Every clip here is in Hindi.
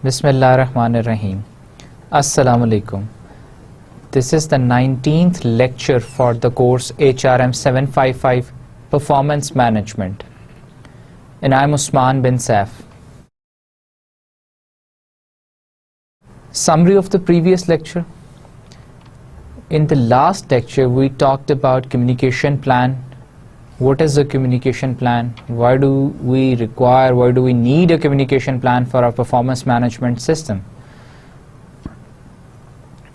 Bismillahirrahmanirrahim. Assalamu alaikum. This is the 19th lecture for the course HRM 755 Performance Management. And I'm Usman bin Saif. Summary of the previous lecture. In the last lecture, we talked about communication plan. What is a communication plan? Why do we need a communication plan for our performance management system?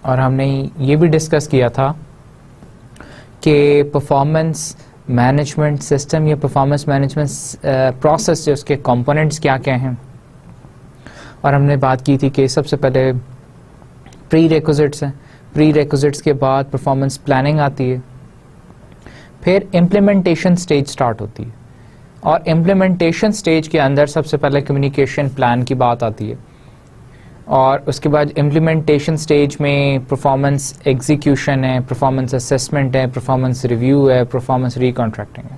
और हमने ये भी डिस्कस किया था कि परफॉर्मेंस मैनेजमेंट सिस्टम या परफॉर्मेंस मैनेजमेंट प्रोसेस जो उसके कंपोनेंट्स क्या क्या हैं, और हमने बात की थी कि सबसे पहले प्री रिक्विजिट्स हैं, प्री रिक्विजिट्स के बाद परफॉर्मेंस प्लानिंग आती है, फिर इम्प्लीमेंटेशन स्टेज स्टार्ट होती है, और इम्प्लीमेंटेशन स्टेज के अंदर सबसे पहले कम्युनिकेशन प्लान की बात आती है, और उसके बाद इम्प्लीमेंटेशन स्टेज में परफॉर्मेंस एग्जीक्यूशन है, परफॉर्मेंस असेसमेंट है, परफॉर्मेंस रिव्यू है, परफॉर्मेंस रिकॉन्ट्रैक्टिंग है।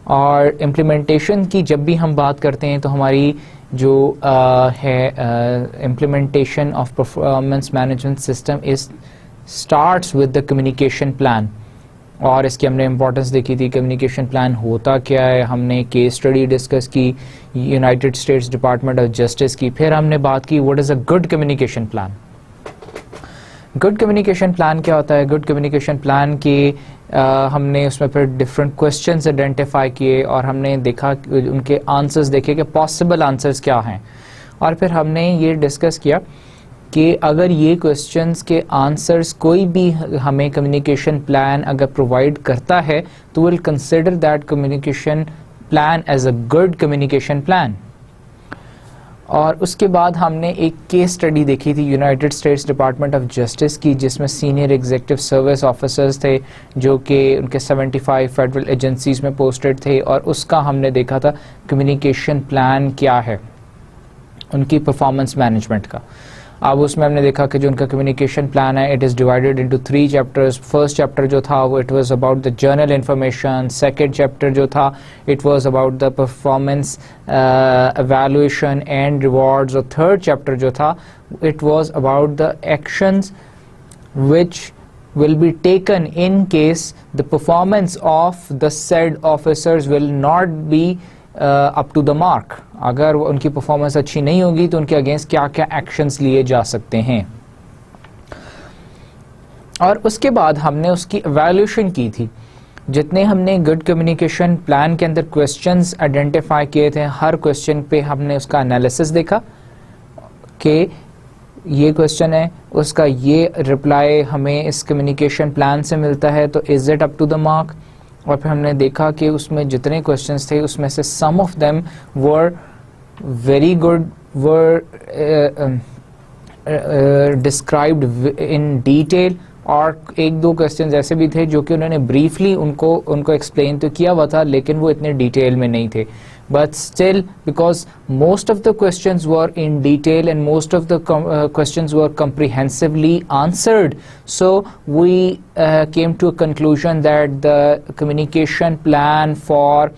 और इम्प्लीमेंटेशन की जब भी हम बात करते हैं तो हमारी जो implementation of performance management system is starts with the communication plan, और इसकी हमने इम्पोर्टेंस देखी थी। कम्युनिकेशन प्लान होता क्या है, हमने केस स्टडी डिस्कस की United States Department of Justice की, फिर हमने बात की what is a good communication plan. Good communication plan क्या होता है? गुड कम्युनिकेशन प्लान की हमने उसमें फिर डिफरेंट क्वेश्चंस आइडेंटिफाई किए और हमने देखा उनके आंसर्स देखे कि पॉसिबल आंसर्स क्या हैं, और फिर हमने ये डिस्कस किया कि अगर ये क्वेश्चंस के आंसर्स कोई भी हमें कम्युनिकेशन प्लान अगर प्रोवाइड करता है तो will consider that communication plan as a good communication plan. और उसके बाद हमने एक केस स्टडी देखी थी United States Department of Justice की, जिसमें सीनियर एग्जीक्यूटिव सर्विस ऑफिसर्स थे जो कि उनके 75 फेडरल एजेंसीज में पोस्टेड थे, और उसका हमने देखा था कम्युनिकेशन प्लान क्या है उनकी परफॉर्मेंस मैनेजमेंट का। अब उसमें हमने देखा कि जो उनका कम्युनिकेशन प्लान है it is divided into 3 chapters. First chapter जो था वो it was about the journal information, second chapter जो था it was about the performance evaluation and rewards, और थर्ड चैप्टर जो था it was about the actions which will be taken in case the performance of the said officers will not be up to the mark। अगर उनकी परफॉर्मेंस अच्छी नहीं होगी तो उनके अगेंस्ट क्या क्या एक्शंस लिए जा सकते हैं। और उसके बाद हमने उसकी एवैल्यूएशन की थी। जितने हमने गुड कम्युनिकेशन प्लान के अंदर क्वेश्चंस आइडेंटिफाई किए थे, हर क्वेश्चन पे हमने उसका एनालिसिस देखा कि ये क्वेश्चन है, उसका ये रिप्लाई हमें इस कम्युनिकेशन प्लान से मिलता है, तो is it up to the mark. और फिर हमने देखा कि उसमें जितने क्वेश्चंस थे उसमें से some of them were very good, were described in detail, और एक दो क्वेश्चंस ऐसे भी थे जो कि उन्होंने ब्रीफली उनको एक्सप्लेन तो किया हुआ था लेकिन वो इतने डिटेल में नहीं थे। But still, because most of the questions were in detail and most of the questions were comprehensively answered, so we came to a conclusion that the communication plan for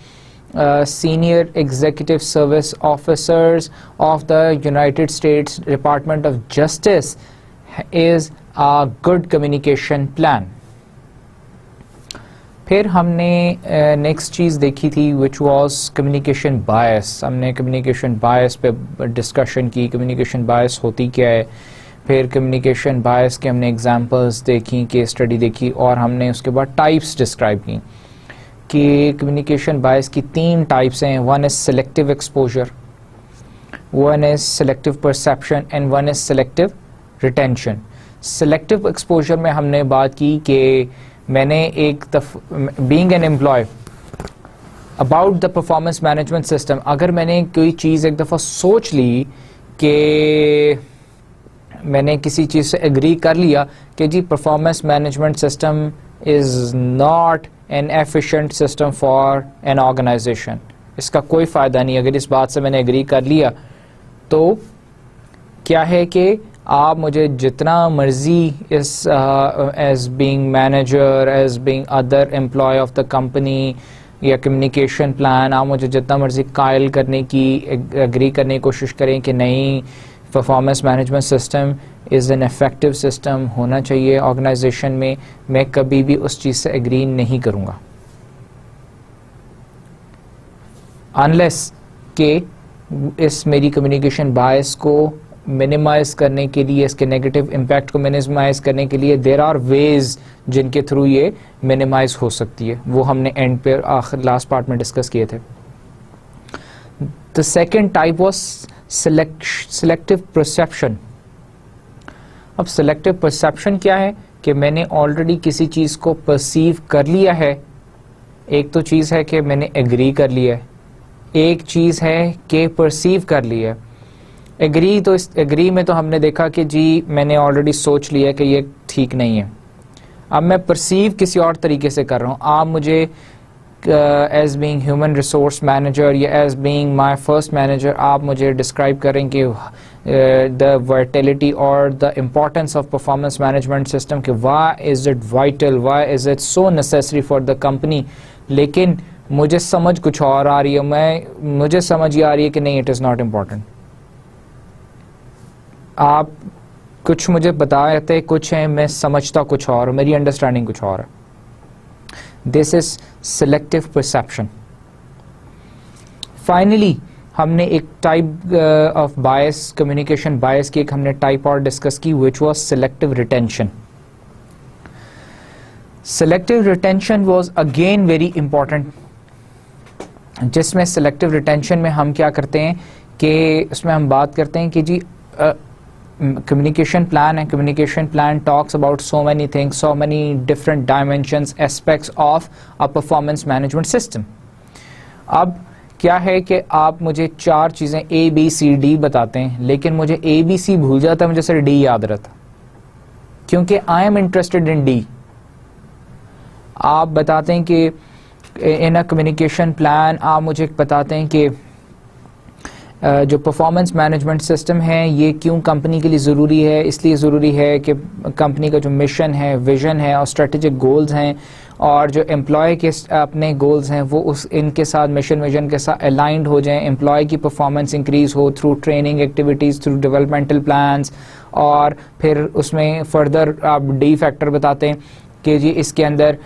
senior executive service officers of the United States Department of Justice is a good communication plan. फिर हमने नेक्स्ट चीज़ देखी थी विच वाज कम्युनिकेशन बायस। हमने कम्युनिकेशन बायस पे डिस्कशन की, कम्युनिकेशन बायस होती क्या है, फिर कम्युनिकेशन बायस के हमने एग्जांपल्स देखी, केस स्टडी देखी, और हमने उसके बाद टाइप्स डिस्क्राइब की कि कम्युनिकेशन बायस की 3 टाइप्स हैं। One is selective exposure, one is selective perception and one is selective retention. Selective exposure में हमने बात की कि मैंने एक being an employee about the performance management system, अगर मैंने कोई चीज़ एक दफ़ा सोच ली कि मैंने किसी चीज़ से एग्री कर लिया कि जी performance management system is not an efficient system for an organization, इसका कोई फ़ायदा नहीं। अगर इस बात से मैंने एग्री कर लिया तो क्या है कि आप मुझे जितना मर्जी इस as being manager, as being other employee of the company या कम्युनिकेशन प्लान, आप मुझे जितना मर्जी कायल करने की, एग्री करने की कोशिश करें कि नहीं performance management system is an effective system होना चाहिए ऑर्गेनाइजेशन में, मैं कभी भी उस चीज़ से एग्री नहीं करूँगा अनलेस के इस मेरी कम्युनिकेशन बायस को मिनिमाइज करने के लिए, इसके नेगेटिव इम्पैक्ट को मिनिमाइज करने के लिए देयर आर वेज जिनके थ्रू ये मिनिमाइज हो सकती है, वो हमने एंड पे आखिर लास्ट पार्ट में डिस्कस किए थे. The second type was selective perception. अब सिलेक्टिव परसेप्शन क्या है कि मैंने ऑलरेडी किसी चीज़ को परसीव कर लिया है. एक तो चीज़ है कि मैंने एग्री कर लिया है, एक चीज़ है कि परसीव कर लिया है. एग्री तो इस एग्री में तो हमने देखा कि जी मैंने ऑलरेडी सोच लिया कि ये ठीक नहीं है. अब मैं परसीव किसी और तरीके से कर रहा हूँ. आप मुझे as being human resource manager या as being my first manager आप मुझे डिस्क्राइब करें कि द वाइटलिटी और the importance of performance management system कि why is it vital, why is it so necessary for the company. लेकिन मुझे समझ कुछ और आ रही है, मुझे समझ ये आ रही है कि नहीं, इट इज़ नॉट इम्पॉर्टेंट. आप कुछ मुझे बताते कुछ हैं, मैं समझता कुछ और, मेरी अंडरस्टैंडिंग कुछ और है. This is selective perception. Finally हमने एक टाइप ऑफ बायस, कम्युनिकेशन बायस की एक हमने टाइप और डिस्कस की, which was selective retention. Selective retention was again very important, जिसमें सिलेक्टिव रिटेंशन में हम क्या करते हैं कि उसमें हम बात करते हैं कि जी communication plan, and communication plan talks about so many things, so many different dimensions, aspects of a performance management system. अब क्या है कि आप मुझे चार चीज़ें A B C D बताते हैं, लेकिन मुझे A B C भूल जाता है, मुझे सिर्फ D याद रहता, क्योंकि I am interested in D. आप बताते हैं कि in a communication plan आप मुझे बताते हैं कि जो परफॉर्मेंस मैनेजमेंट सिस्टम है ये क्यों कंपनी के लिए ज़रूरी है. इसलिए ज़रूरी है कि कंपनी का जो मिशन है, विज़न है और स्ट्रेटेजिक गोल्स हैं और जो एम्प्लॉय के अपने गोल्स हैं वो उस इनके साथ, मिशन विजन के साथ अलाइंड हो जाएं. एम्प्लॉय की परफॉर्मेंस इंक्रीज़ हो through training activities, through developmental plans. और फिर उसमें फर्दर आप डी फैक्टर बताते हैं कि जी इसके अंदर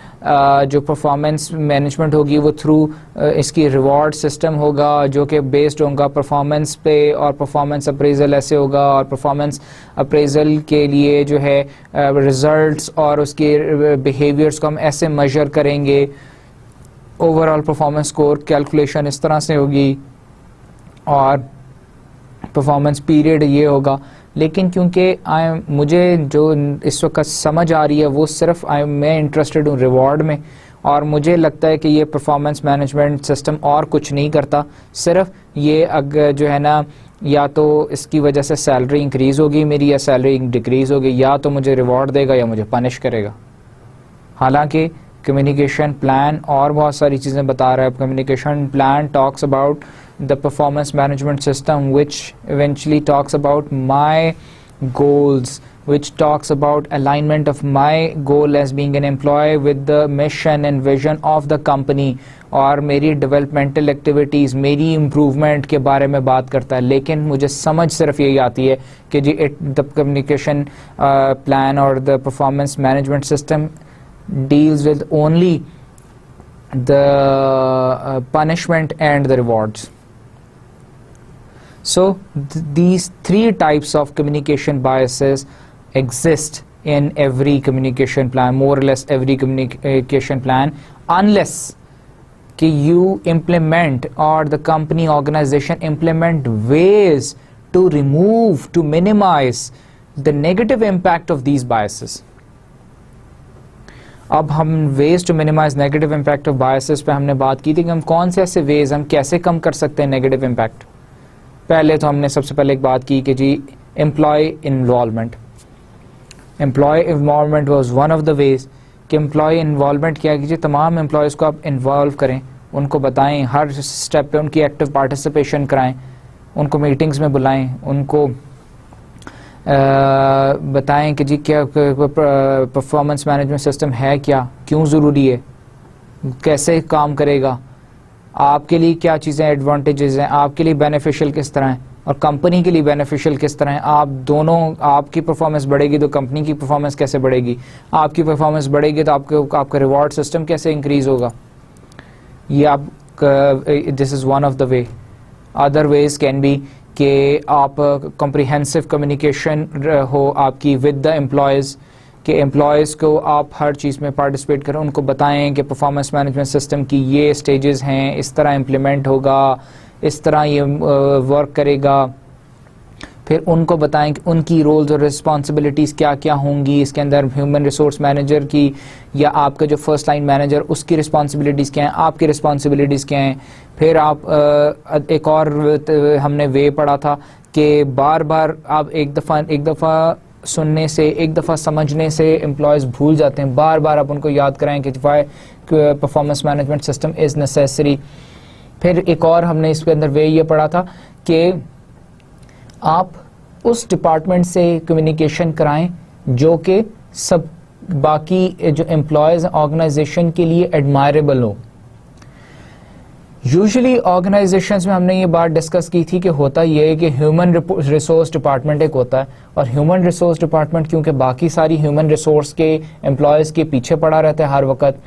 जो परफॉर्मेंस मैनेजमेंट होगी वो थ्रू इसकी रिवॉर्ड सिस्टम होगा जो कि बेस्ड होगा परफॉर्मेंस पे, और परफॉर्मेंस अप्रेजल ऐसे होगा, और परफॉर्मेंस अप्रेजल के लिए जो है रिजल्ट्स और उसके बिहेवियर्स को हम ऐसे मेजर करेंगे. ओवरऑल परफॉर्मेंस स्कोर कैलकुलेशन इस तरह से होगी और परफॉर्मेंस पीरियड ये होगा. लेकिन क्योंकि मुझे जो इस वक्त समझ आ रही है वो सिर्फ मैं इंटरेस्टेड हूँ रिवॉर्ड में, और मुझे लगता है कि ये परफॉर्मेंस मैनेजमेंट सिस्टम और कुछ नहीं करता, सिर्फ ये अगर जो है ना या तो इसकी वजह से सैलरी इंक्रीज़ होगी मेरी या सैलरी डिक्रीज़ होगी, या तो मुझे रिवॉर्ड देगा या मुझे पनिश करेगा. हालांकि कम्युनिकेशन प्लान और बहुत सारी चीज़ें बता रहा है. Communication plan talks about the performance management system, which eventually talks about my goals, which talks about alignment of my goal as being an employee with the mission and vision of the company, और मेरी developmental activities, मेरी improvement के बारे में बात करता है. लेकिन मुझे समझ सिर्फ यही आती है कि जी the communication plan or the performance management system deals with only the punishment and the rewards. So these three types of communication biases exist in every communication plan, more or less every communication plan, unless कि you implement or the company organization implement ways to remove, to minimize the negative impact of these biases. अब हम ways to minimize negative impact of biases पे हमने बात की थी कि हम कौन से ऐसे ways, हम कैसे कम कर सकते हैं negative impact. पहले तो हमने सबसे पहले एक बात की कि जी employee involvement. Employee involvement was one of the ways कि एम्प्लॉय इन्वॉल्वमेंट क्या कीजिए, तमाम एम्प्लॉयज़ को आप इन्वॉल्व करें, उनको बताएं, हर स्टेप पे उनकी एक्टिव पार्टिसिपेशन कराएं, उनको मीटिंग्स में बुलाएं, उनको बताएं कि जी क्या परफॉर्मेंस मैनेजमेंट सिस्टम है, क्या, क्यों ज़रूरी है, कैसे काम करेगा, आपके लिए क्या चीज़ें एडवांटेजेस हैं, आपके लिए बेनिफिशियल किस तरह हैं. और कंपनी के लिए बेनिफिशियल किस तरह है। आप दोनों, आपकी परफॉर्मेंस बढ़ेगी तो कंपनी की परफॉर्मेंस कैसे बढ़ेगी, आपकी परफॉर्मेंस बढ़ेगी तो आपका रिवॉर्ड सिस्टम कैसे इंक्रीज होगा। ये आप, this is one of the way. Other ways can be कि आप कॉम्प्रिहेंसिव कम्युनिकेशन हो आपकी विद द एम्प्लॉयज़, कि एम्प्लॉयज़ को आप हर चीज़ में पार्टिसिपेट करें, उनको बताएं कि परफॉर्मेंस मैनेजमेंट सिस्टम की ये स्टेजेस हैं, इस तरह इम्प्लीमेंट होगा, इस तरह ये वर्क करेगा। फिर उनको बताएं कि उनकी रोल्स और रिस्पॉन्सिबिलिटीज़ क्या क्या होंगी इसके अंदर, ह्यूमन रिसोर्स मैनेजर की या आपका जो फर्स्ट लाइन मैनेजर उसकी रिस्पॉन्सिबिलिटीज़ क्या हैं, आपकी रिस्पॉन्सिबिलिटीज़ क्या हैं। फिर आप एक और हमने वे पढ़ा था कि बार बार आप एक दफ़ा सुनने से, एक दफ़ा समझने से एम्प्लॉयज़ भूल जाते हैं, बार बार आप उनको याद कराएं कि why performance management system is necessary. फिर एक और हमने इसके अंदर वे ये पढ़ा था कि आप उस डिपार्टमेंट से कम्युनिकेशन कराएं जो कि सब बाकी जो एम्प्लॉयज़ ऑर्गेनाइजेशन के लिए एडमायरेबल हो। यूजुअली ऑर्गेनाइजेशंस में हमने ये बात डिस्कस की थी कि होता ये है कि ह्यूमन रिसोर्स डिपार्टमेंट एक होता है, और ह्यूमन रिसोर्स डिपार्टमेंट क्योंकि बाकी सारी ह्यूमन रिसोर्स के एम्प्लॉयज़ के पीछे पड़ा रहता है हर वक्त।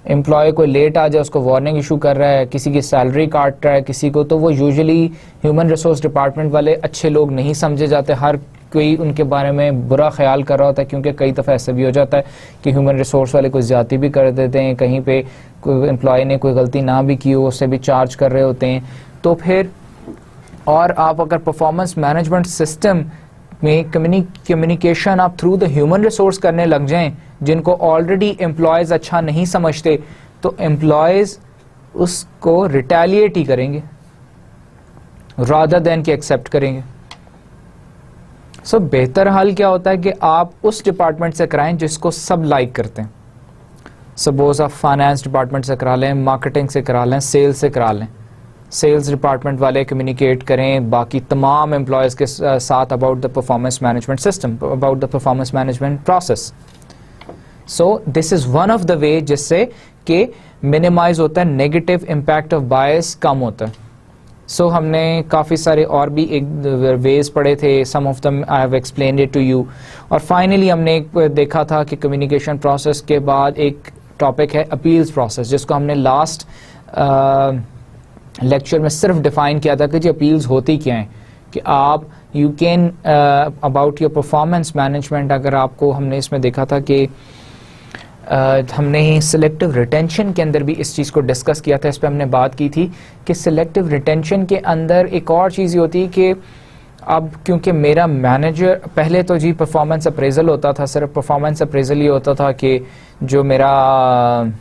एम्प्लॉय कोई लेट आ जाए उसको वार्निंग इशू कर रहा है, किसी की सैलरी काट रहा है किसी को, तो वो यूजुअली ह्यूमन रिसोर्स डिपार्टमेंट वाले अच्छे लोग नहीं समझे जाते, हर कोई उनके बारे में बुरा ख्याल कर रहा होता है। क्योंकि कई दफ़ा ऐसा भी हो जाता है कि ह्यूमन रिसोर्स वाले कोई ज़्यादती भी कर देते हैं, कहीं पे कोई एम्प्लॉय ने कोई गलती ना भी की हो उससे भी चार्ज कर रहे होते हैं। तो फिर और आप अगर परफॉर्मेंस मैनेजमेंट सिस्टम में कम्युनिकेशन आप थ्रू द ह्यूमन रिसोर्स करने लग जाएं जिनको ऑलरेडी एम्प्लॉयज़ अच्छा नहीं समझते, तो एम्प्लॉयज़ उसको रिटेलिएट ही करेंगे रादर देन कि एक्सेप्ट करेंगे। सो बेहतर हाल क्या होता है कि आप उस डिपार्टमेंट से कराएं जिसको सब लाइक करते हैं। सपोज आप फाइनेंस डिपार्टमेंट से करा लें, मार्केटिंग से करा लें, सेल्स से करा लें। सेल्स डिपार्टमेंट वाले कम्युनिकेट करें बाकी तमाम एम्प्लॉयज़ के साथ about the performance management system, about the performance management process. So this is one of the way जिससे कि मिनिमाइज होता है, नेगेटिव इम्पैक्ट ऑफ बायस कम होता है। सो हमने काफ़ी सारे और भी एक वेज पढ़े थे, some of them I have explained it to you. और फाइनली हमने एक देखा था कि कम्युनिकेशन प्रोसेस के बाद एक टॉपिक है अपील्स प्रोसेस, जिसको हमने लास्ट लेक्चर में सिर्फ डिफाइन किया था कि जी अपील्स होती क्या हैं, कि आप you can about your performance management. अगर आपको हमने इसमें देखा था कि हमने सिलेक्टिव रिटेंशन के अंदर भी इस चीज़ को डिस्कस किया था, इस पर हमने बात की थी कि सिलेक्टिव रिटेंशन के अंदर एक और चीज़ ये होती है कि अब क्योंकि मेरा मैनेजर, पहले तो जी परफॉर्मेंस अप्रेजल होता था, सिर्फ परफॉर्मेंस अप्रेजल ही होता था कि जो मेरा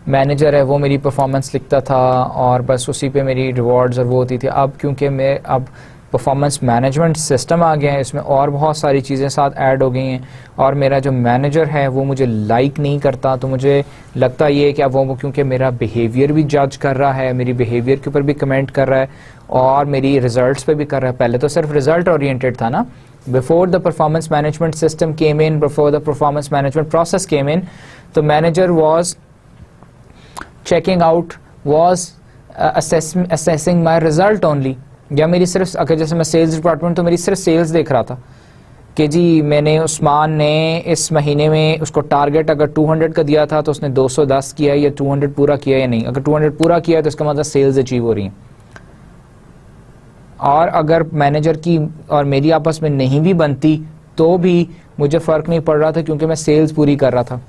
मैनेजर है वो मेरी परफॉर्मेंस लिखता था और बस उसी पे मेरी रिवॉर्ड्स और वो होती थी। अब क्योंकि मैं अब परफॉर्मेंस मैनेजमेंट सिस्टम आ गया है, इसमें और बहुत सारी चीज़ें साथ ऐड हो गई हैं, और मेरा जो मैनेजर है वो मुझे लाइक नहीं करता, तो मुझे लगता ये है कि अब वो क्योंकि मेरा बिहेवियर भी जज कर रहा है, मेरी बिहेवियर के ऊपर भी कमेंट कर रहा है और मेरी रिजल्ट्स पे भी कर रहा है। पहले तो सिर्फ रिजल्ट ओरिएंटेड था ना, before the performance management system came in, before the performance management process came in, तो manager was checking out, was assessing my result only. या मेरी सिर्फ, अगर जैसे मैं सेल्स डिपार्टमेंट, तो मेरी सिर्फ सेल्स देख रहा था कि जी मैंने उस्मान ने इस महीने में उसको टारगेट अगर 200 का दिया था तो उसने 210 किया या 200 पूरा किया या नहीं। अगर 200 पूरा किया है तो इसका मतलब सेल्स अचीव हो रही है। और अगर मैनेजर की और मेरी आपस में नहीं भी बनती तो भी मुझे फ़र्क नहीं पड़ रहा था क्योंकि मैं सेल्स पूरी कर रहा था।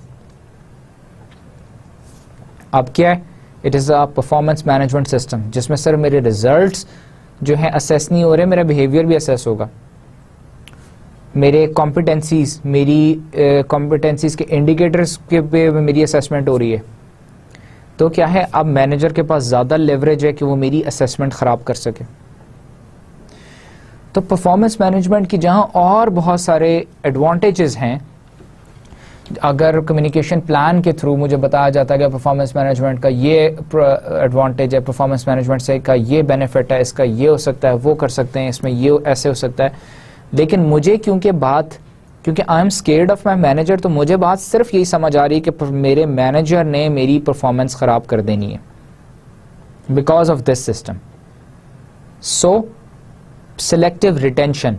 अब क्या है, it is a performance management system जिसमें सिर्फ मेरे रिजल्ट्स जो है असेस नहीं हो रहे, मेरा बिहेवियर भी असेस होगा, मेरे कॉम्पिटेंसीज, मेरी कॉम्पिटेंसीज के इंडिकेटर्स के पे मेरी असेसमेंट हो रही है। तो क्या है, अब मैनेजर के पास ज़्यादा लेवरेज है कि वो मेरी असेसमेंट ख़राब कर सके। तो परफॉर्मेंस मैनेजमेंट की जहाँ और बहुत सारे एडवांटेजेस हैं, अगर कम्युनिकेशन प्लान के थ्रू मुझे बताया जाता है कि परफॉर्मेंस मैनेजमेंट का ये एडवांटेज है, परफॉर्मेंस मैनेजमेंट से का ये बेनिफिट है, इसका ये हो सकता है, वो कर सकते हैं, इसमें ये ऐसे हो सकता है, लेकिन मुझे क्योंकि I am scared of my manager, तो मुझे बात सिर्फ यही समझ आ रही है कि मेरे मैनेजर ने मेरी परफॉर्मेंस ख़राब कर देनी है because of this system. So selective retention,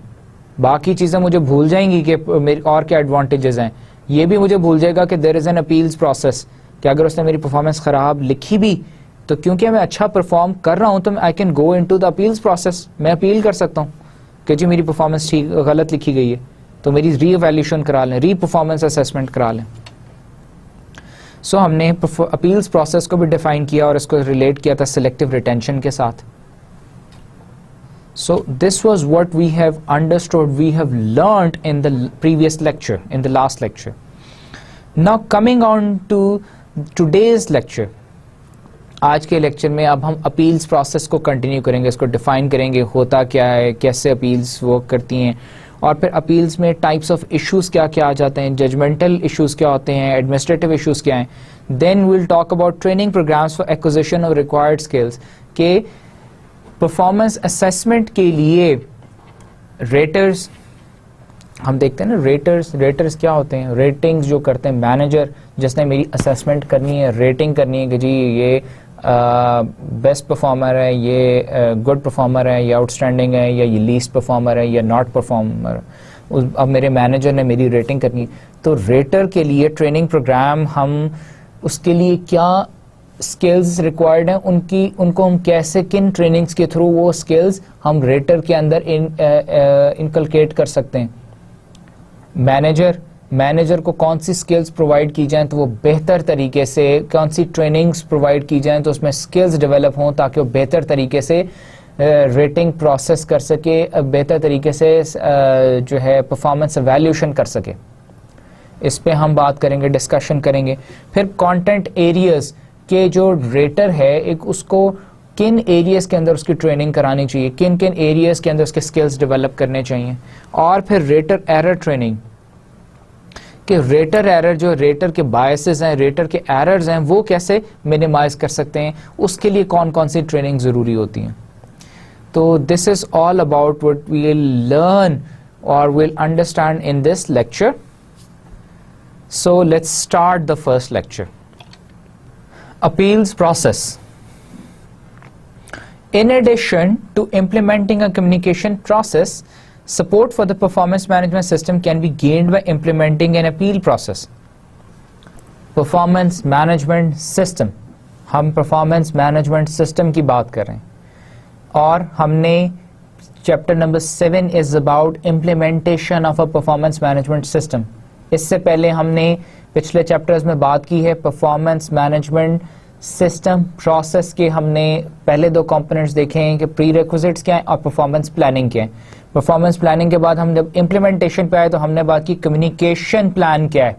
बाकी चीज़ें मुझे भूल जाएंगी कि मेरी और क्या एडवांटेजेस हैं, ये भी मुझे भूल जाएगा कि there is an appeals process, कि अगर उसने मेरी परफॉर्मेंस ख़राब लिखी भी तो क्योंकि मैं अच्छा परफॉर्म कर रहा हूँ तो I can go into the appeals process, मैं अपील कर सकता हूँ कि जी मेरी परफॉर्मेंस ठीक गलत लिखी गई है, तो मेरी री एवैल्यूएशन करा लें, री परफॉर्मेंस असेसमेंट करा लें। सो हमने अपील्स प्रोसेस को भी डिफाइन किया और इसको रिलेट किया था सिलेक्टिव रिटेंशन के साथ। So this was what we have understood, we have learned in the previous lecture, in the last lecture. Now coming on to today's lecture, आज के लेक्चर में अब हम अपील्स प्रोसेस को कंटिन्यू करेंगे, इसको डिफाइन करेंगे, होता क्या है, कैसे अपील्स वर्क करती हैं, और फिर अपील्स में टाइप्स ऑफ इश्यूज क्या क्या आ जाते हैं, जजमेंटल इश्यूज क्या होते हैं, एडमिनिस्ट्रेटिव इश्यूज क्या हैं। Then we will talk about training programmes for acquisition of required skills, के परफॉर्मेंस असेसमेंट के लिए रेटर्स, हम देखते हैं ना रेटर्स क्या होते हैं, रेटिंग्स जो करते हैं मैनेजर, जिसने मेरी असेसमेंट करनी है, रेटिंग करनी है कि जी ये बेस्ट परफॉर्मर है, ये गुड परफॉर्मर है, ये आउटस्टैंडिंग है, या ये लीस्ट परफॉर्मर है, या नॉट परफॉर्मर। अब मेरे मैनेजर ने मेरी रेटिंग करनी है, तो रेटर के लिए ट्रेनिंग प्रोग्राम, हम उसके लिए क्या स्किल्स रिक्वायर्ड हैं, उनको हम कैसे, किन ट्रेनिंग्स के थ्रू वो स्किल्स हम रेटर के अंदर इनकलकेट कर सकते हैं। मैनेजर को कौन सी स्किल्स प्रोवाइड की जाएं तो वो बेहतर तरीके से, कौन सी ट्रेनिंग्स प्रोवाइड की जाएं तो उसमें स्किल्स डेवलप हों ताकि वो बेहतर तरीके से रेटिंग प्रोसेस कर सके, बेहतर तरीके से जो है परफॉर्मेंस एवैल्यूएशन कर सके। इस पे हम बात करेंगे, डिस्कशन करेंगे। फिर कंटेंट एरियाज के जो रेटर है, एक उसको किन एरियाज के अंदर उसकी ट्रेनिंग करानी चाहिए, किन किन एरियाज के अंदर उसके स्किल्स डेवलप करने चाहिए। और फिर रेटर एरर ट्रेनिंग, कि रेटर एरर, जो रेटर के बायसेस हैं, रेटर के एरर्स हैं, वो कैसे मिनिमाइज कर सकते हैं, उसके लिए कौन कौन सी ट्रेनिंग ज़रूरी होती हैं। तो this is all about what we will learn और will understand in this lecture. So let's start the first lecture. Appeals process. In addition to implementing a communication process, support for the performance management system can be gained by implementing an appeal process. Performance management system, हम performance management system की बात कर रहे हैं और हमने chapter number 7 is about implementation of a performance management system. इससे पहले हमने पिछले चैप्टर्स में बात की है परफॉर्मेंस मैनेजमेंट सिस्टम प्रोसेस के, हमने पहले दो कंपोनेंट्स देखे हैं कि प्री रिक्विजिट्स क्या है और परफॉर्मेंस प्लानिंग क्या है। परफॉर्मेंस प्लानिंग के बाद हम जब इम्प्लीमेंटेशन पे आए तो हमने बात की कम्युनिकेशन प्लान क्या है,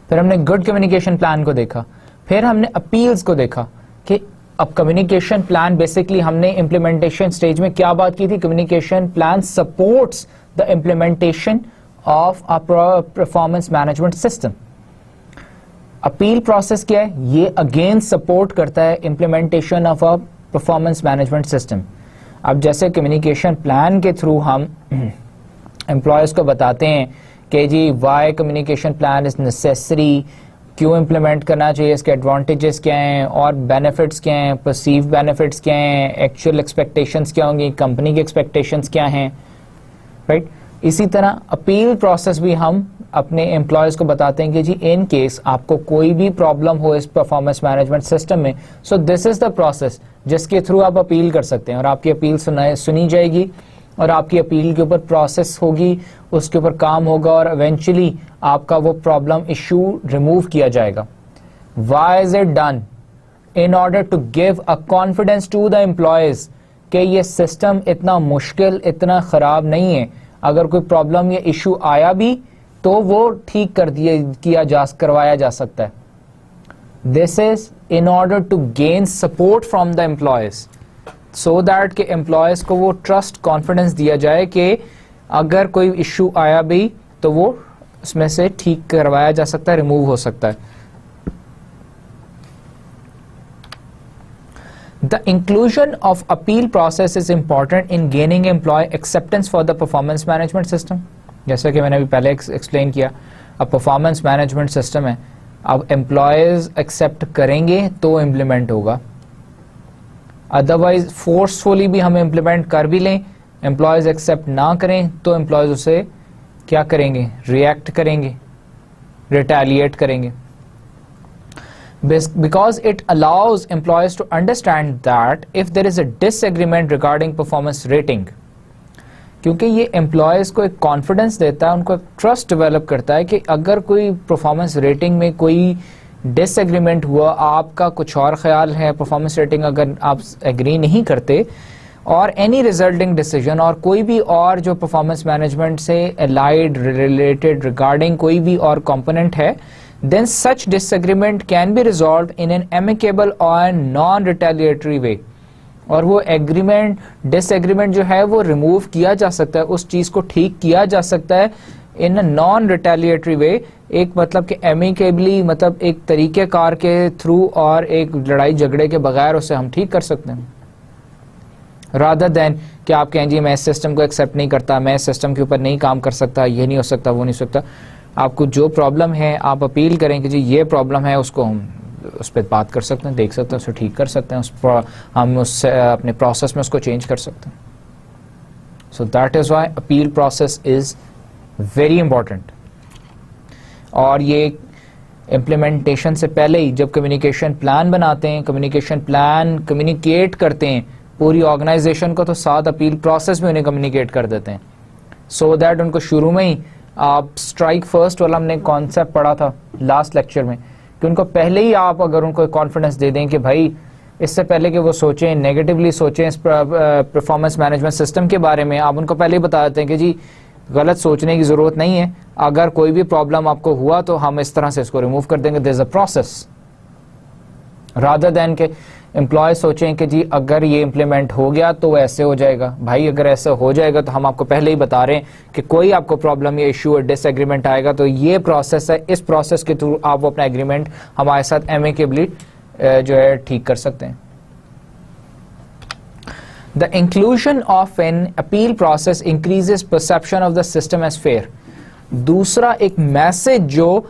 फिर हमने गुड कम्युनिकेशन प्लान को देखा, फिर हमने अपील्स को देखा कि अब कम्युनिकेशन प्लान बेसिकली हमने इम्प्लीमेंटेशन स्टेज में क्या बात की थी, communication plan supports the implementation of a performance management system. Appeal process क्या है, ये अगेन सपोर्ट करता है implementation of a performance management system. अब जैसे कम्युनिकेशन प्लान के थ्रू हम एम्प्लॉयज को बताते हैं कि जी why communication plan is necessary, क्यों इम्प्लीमेंट करना चाहिए, इसके एडवांटेजेस क्या हैं और बेनिफिट्स क्या हैं, परसीव बेनिफिट्स क्या हैं, एक्चुअल एक्सपेक्टेशंस क्या होंगी, कंपनी की एक्सपेक्टेशंस क्या हैं, राइट। इसी तरह अपील प्रोसेस भी हम अपने एम्प्लॉयज़ को बताते हैं कि जी इन केस आपको कोई भी प्रॉब्लम हो इस परफॉर्मेंस मैनेजमेंट सिस्टम में, so this is the process जिसके थ्रू आप अपील कर सकते हैं और आपकी अपील सुनी जाएगी और आपकी अपील के ऊपर प्रोसेस होगी, उसके ऊपर काम होगा और इवेंचुअली आपका वो प्रॉब्लम इशू रिमूव किया जाएगा। Why is it done? In order to give a confidence to the employees कि ये सिस्टम इतना मुश्किल, इतना ख़राब नहीं है, अगर कोई प्रॉब्लम या इशू आया भी तो वो ठीक करवाया जा सकता है। This is in order to gain support from the employees, so that के एम्प्लॉयज को वो ट्रस्ट, कॉन्फिडेंस दिया जाए कि अगर कोई इशू आया भी तो वो उसमें से ठीक करवाया जा सकता है, रिमूव हो सकता है। The inclusion of appeal process is important in gaining employee acceptance for the performance management system. जैसा कि मैंने अभी पहले एक्सप्लेन किया, अब परफॉर्मेंस मैनेजमेंट सिस्टम है, अब एम्प्लॉयज एक्सेप्ट करेंगे तो इम्प्लीमेंट होगा, अदरवाइज फोर्सफुली भी हम इम्प्लीमेंट कर भी लें एम्प्लॉयज़ एक्सेप्ट ना करें तो एम्प्लॉयज़ उसे क्या करेंगे, रिएक्ट करेंगे, रिटेलिएट करेंगे. Because it allows employees to understand that if there is a disagreement regarding performance rating, क्योंकि ये एम्प्लॉयज़ को एक कॉन्फिडेंस देता है, उनको एक ट्रस्ट डेवलप करता है कि अगर कोई परफॉर्मेंस रेटिंग में कोई डिसएग्रीमेंट हुआ, आपका कुछ और ख्याल है परफॉर्मेंस रेटिंग अगर आप एग्री नहीं करते, और एनी रिजल्टिंग डिसीजन और कोई भी और जो परफॉर्मेंस मैनेजमेंट से एलाइड रिलेटेड रिगार्डिंग कोई भी और कंपोनेंट है, then such disagreement can be resolved in an amicable or non-retaliatory way. और वो एग्रीमेंट डिसएग्रीमेंट जो है वो रिमूव किया जा सकता है, उस चीज़ को ठीक किया जा सकता है इन नॉन रिटेलिएटरी वे, एक मतलब कि एमिकेबली, मतलब एक तरीक़ेकार के थ्रू और एक लड़ाई झगड़े के बगैर उसे हम ठीक कर सकते हैं, रादर देन कि आप कहें जी मैं इस सिस्टम को एक्सेप्ट नहीं करता, मैं इस सिस्टम के ऊपर नहीं काम कर सकता, ये नहीं हो सकता, वो नहीं हो सकता. आपको जो प्रॉब्लम है आप अपील करें कि जी ये प्रॉब्लम है, उसको हम उस पर बात कर सकते हैं, देख सकते हैं, उसे ठीक कर सकते हैं, हम उससे अपने प्रोसेस में उसको चेंज कर सकते हैं. सो that is why appeal process is very important. और ये इम्प्लीमेंटेशन से पहले ही जब कम्युनिकेशन प्लान बनाते हैं, कम्युनिकेशन प्लान कम्युनिकेट करते हैं पूरी ऑर्गेनाइजेशन को, तो साथ अपील प्रोसेस में उन्हें कम्युनिकेट कर देते हैं, सो दैट उनको शुरू में ही आप स्ट्राइक फर्स्ट वाला हमने कॉन्सेप्ट पढ़ा था लास्ट लेक्चर में, कि उनको पहले ही आप अगर उनको कॉन्फिडेंस दे दें कि भाई इससे पहले कि वो सोचें नेगेटिवली सोचें इस परफॉर्मेंस मैनेजमेंट सिस्टम के बारे में, आप उनको पहले ही बता देते हैं कि जी गलत सोचने की ज़रूरत नहीं है, अगर कोई भी प्रॉब्लम आपको हुआ तो हम इस तरह से इसको रिमूव कर देंगे. There is a process, rather than के एम्प्लॉय सोचें कि जी अगर ये इम्प्लीमेंट हो गया तो ऐसे हो जाएगा. भाई अगर ऐसा हो जाएगा तो हम आपको पहले ही बता रहे हैं कि कोई आपको प्रॉब्लम या इशू और डिसएग्रीमेंट आएगा तो ये प्रोसेस है, इस प्रोसेस के थ्रू आप अपना एग्रीमेंट हमारे साथ एमिकेबली जो है ठीक कर सकते हैं. The inclusion of an appeal process increases perception of the system as fair. दूसरा एक मैसेज जो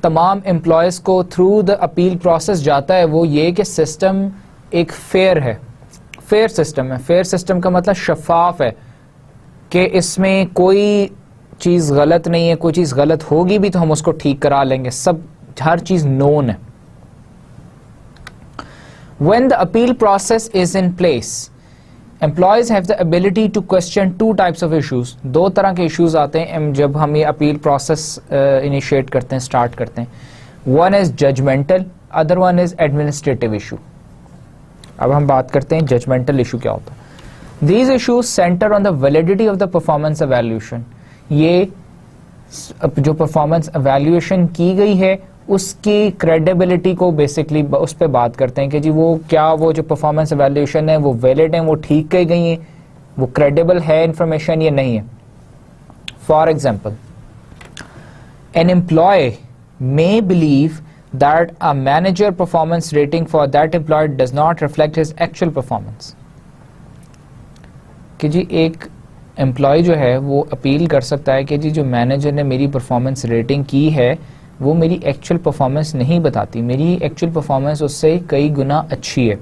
तमाम एम्प्लॉयज़ को थ्रू द अपील प्रोसेस जाता है वो ये कि सिस्टम एक फेयर है, फेयर सिस्टम है. फेयर सिस्टम का मतलब शफाफ है कि इसमें कोई चीज़ गलत नहीं है, कोई चीज़ गलत होगी भी तो हम उसको ठीक करा लेंगे, सब हर चीज़ नोन है. When the appeal process is in place, employees have the ability to question two types of issues. दो तरह के issues आते हैं जब हम ये अपील प्रोसेस इनिशिएट करते हैं, स्टार्ट करते हैं. One is judgmental, other one is administrative issue. अब हम बात करते हैं judgmental issue क्या होता है. These issues center on the validity of the performance evaluation. ये जो performance evaluation की गई है उसकी क्रेडिबिलिटी को बेसिकली उस पर बात करते हैं कि जी वो क्या वो जो परफॉर्मेंस एवेल्यूशन है वो वैलिड है, वो ठीक कही गई है, वो क्रेडिबल है इंफॉर्मेशन या नहीं है. For example, an employee may believe that a manager performance rating for that employee does not reflect his actual performance. कि जी एक एम्प्लॉय जो है वो अपील कर सकता है कि जी जो मैनेजर ने मेरी परफॉर्मेंस रेटिंग की है वो मेरी एक्चुअल परफॉर्मेंस नहीं बताती, मेरी एक्चुअल परफॉर्मेंस उससे कई गुना अच्छी है.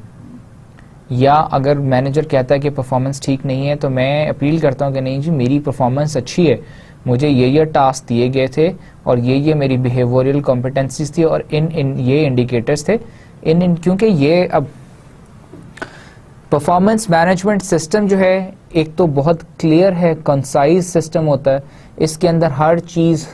या अगर मैनेजर कहता है कि परफॉर्मेंस ठीक नहीं है तो मैं अपील करता हूँ कि नहीं जी मेरी परफॉर्मेंस अच्छी है, मुझे ये टास्क दिए गए थे और ये मेरी बिहेवियरल कॉम्पिटेंसीज थी और इन ये इंडिकेटर्स थे, क्योंकि ये अब परफॉर्मेंस मैनेजमेंट सिस्टम जो है एक तो बहुत क्लियर है, कंसाइज सिस्टम होता है, इसके अंदर हर चीज़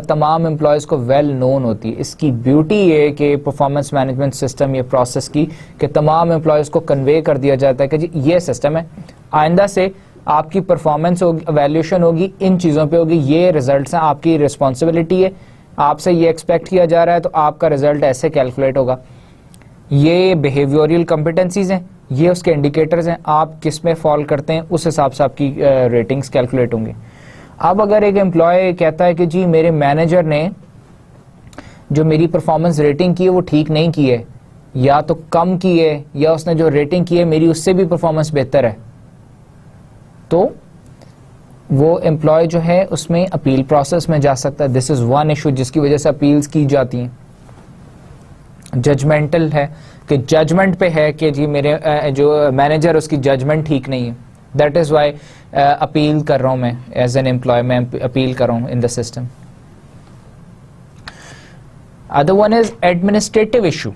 तमाम एम्प्लॉयज़ को वेल नोन होती है. इसकी ब्यूटी ये कि परफॉर्मेंस मैनेजमेंट सिस्टम ये प्रोसेस की कि तमाम एम्प्लॉयज़ को कन्वे कर दिया जाता है कि जी ये सिस्टम है, आइंदा से आपकी परफॉर्मेंस होगी, एवेल्यूशन होगी, इन चीज़ों पे होगी, ये रिजल्ट्स हैं, आपकी रिस्पॉन्सिबिलिटी है, आपसे ये एक्सपेक्ट किया जा रहा है तो आपका रिजल्ट ऐसे कैलकुलेट होगा. ये बिहेवियरल कॉम्पिटेंसीज हैं, ये उसके इंडिकेटर्स हैं, आप किस में फॉल करते हैं उस हिसाब से आपकी रेटिंग्स कैलकुलेट होंगी. अब अगर एक एम्प्लॉय कहता है कि जी मेरे मैनेजर ने जो मेरी परफॉर्मेंस रेटिंग की है वो ठीक नहीं की है, या तो कम की है, या उसने जो रेटिंग की है मेरी उससे भी परफॉर्मेंस बेहतर है, तो वो एम्प्लॉय जो है उसमें अपील प्रोसेस में जा सकता है. दिस इज़ वन इशू जिसकी वजह से अपील्स की जाती हैं. जजमेंटल है कि जजमेंट पे है कि जी मेरे जो मैनेजर उसकी जजमेंट ठीक नहीं है. दैट इज़ वाई अपील कर रहा हूँ मैं एज एन एम्प्लॉय, मैं अपील कर रहा हूँ in the system. Other one is administrative issue.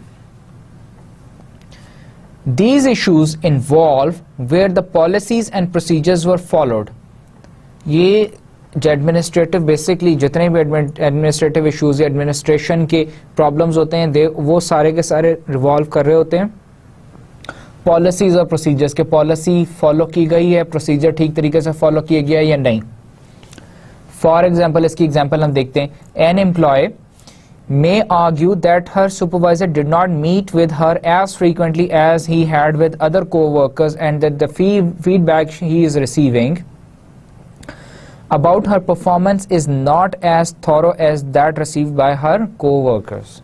These issues involve where the policies and procedures were followed. ये जो एडमिनिस्ट्रेटिव बेसिकली जितने भी एडमिनिस्ट्रेटिव इश्यूज या एडमिनिस्ट्रेशन के प्रॉब्लम्स होते हैं वो सारे के सारे रिवॉल्व कर रहे होते हैं पॉलिसीज और प्रोसीजर्स के. पॉलिसी फॉलो की गई है, प्रोसीजर ठीक तरीके से फॉलो किया गया है या नहीं. फॉर एग्जाम्पल, इसकी एग्जाम्पल हम देखते हैं. An employee may argue that her supervisor did not meet with her as frequently as he had with other co-workers and that the feedback he is receiving about her performance is not as thorough as that received by her co-workers.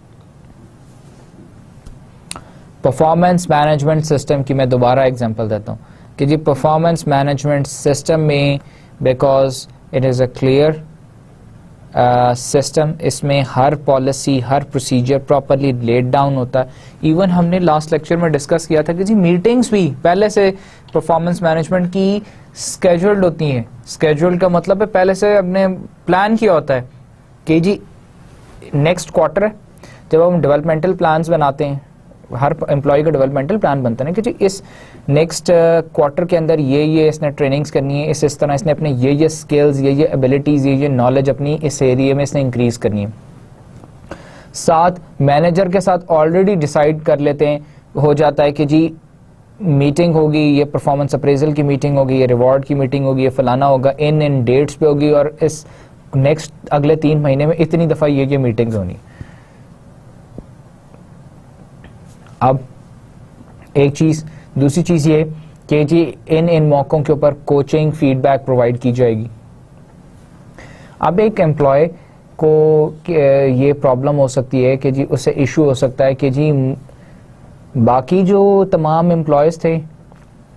Performance management system की मैं दोबारा एग्जांपल देता हूँ कि जी परफॉर्मेंस मैनेजमेंट सिस्टम में because it is a clear system, इसमें हर पॉलिसी हर प्रोसीजर प्रॉपरली लेड डाउन होता है. इवन हमने लास्ट लेक्चर में डिस्कस किया था कि जी मीटिंग्स भी पहले से परफॉर्मेंस मैनेजमेंट की स्केड्यूल्ड होती हैं. स्केड्यूल्ड का मतलब है पहले से हमने प्लान किया होता है कि जी नेक्स्ट क्वार्टर है, जब हम डेवलपमेंटल प्लान्स बनाते हैं, हर एम्प्लॉय का डेवलपमेंटल प्लान बनता है कि जी इस नेक्स्ट क्वार्टर के अंदर ये इसने ट्रेनिंग्स करनी है, इस तरह इसने अपने ये स्किल्स, ये एबिलिटीज़, ये नॉलेज अपनी इस एरिया में इसने इंक्रीज करनी है. साथ मैनेजर के साथ ऑलरेडी डिसाइड कर लेते हैं, हो जाता है कि जी मीटिंग होगी, ये परफॉर्मेंस अप्रेजल की मीटिंग होगी, ये रिवॉर्ड की मीटिंग होगी, ये फलाना होगा, इन डेट्स पे होगी और इस नेक्स्ट अगले 3 महीने में इतनी दफ़ा ये मीटिंग्स होनी. अब एक चीज़, दूसरी चीज़ ये कि जी इन मौक़ों के ऊपर कोचिंग फीडबैक प्रोवाइड की जाएगी. अब एक एम्प्लॉय को ये प्रॉब्लम हो सकती है कि जी उससे इशू हो सकता है कि जी बाकी जो तमाम एम्प्लॉयज़ थे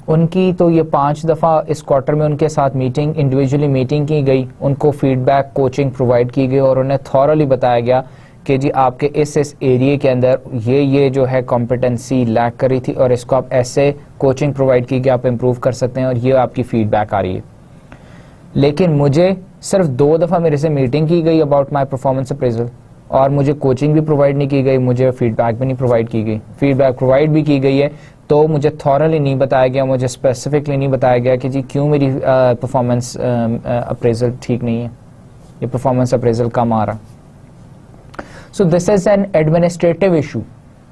उनकी तो ये 5 दफ़ा इस क्वार्टर में उनके साथ मीटिंग, इंडिविजुअली मीटिंग की गई, उनको फीडबैक कोचिंग प्रोवाइड की गई और उन्हें थॉरली बताया गया कि जी आपके इस एरिया के अंदर ये जो है कॉम्पिटेंसी लैक कर रही थी और इसको आप ऐसे कोचिंग प्रोवाइड की कि आप इम्प्रूव कर सकते हैं और ये आपकी फीडबैक आ रही है. लेकिन मुझे सिर्फ 2 दफ़ा मेरे से मीटिंग की गई अबाउट माय परफॉर्मेंस अप्रेजल और मुझे कोचिंग भी प्रोवाइड नहीं की गई, मुझे फीडबैक भी नहीं प्रोवाइड की गई. फीडबैक प्रोवाइड भी की गई है तो मुझे थॉरली नहीं बताया गया, मुझे स्पेसिफिकली नहीं बताया गया कि जी क्यों मेरी परफॉर्मेंस अप्रेजल ठीक नहीं है, ये परफॉर्मेंस अप्रेजल कम आ रहा. So this is an administrative issue.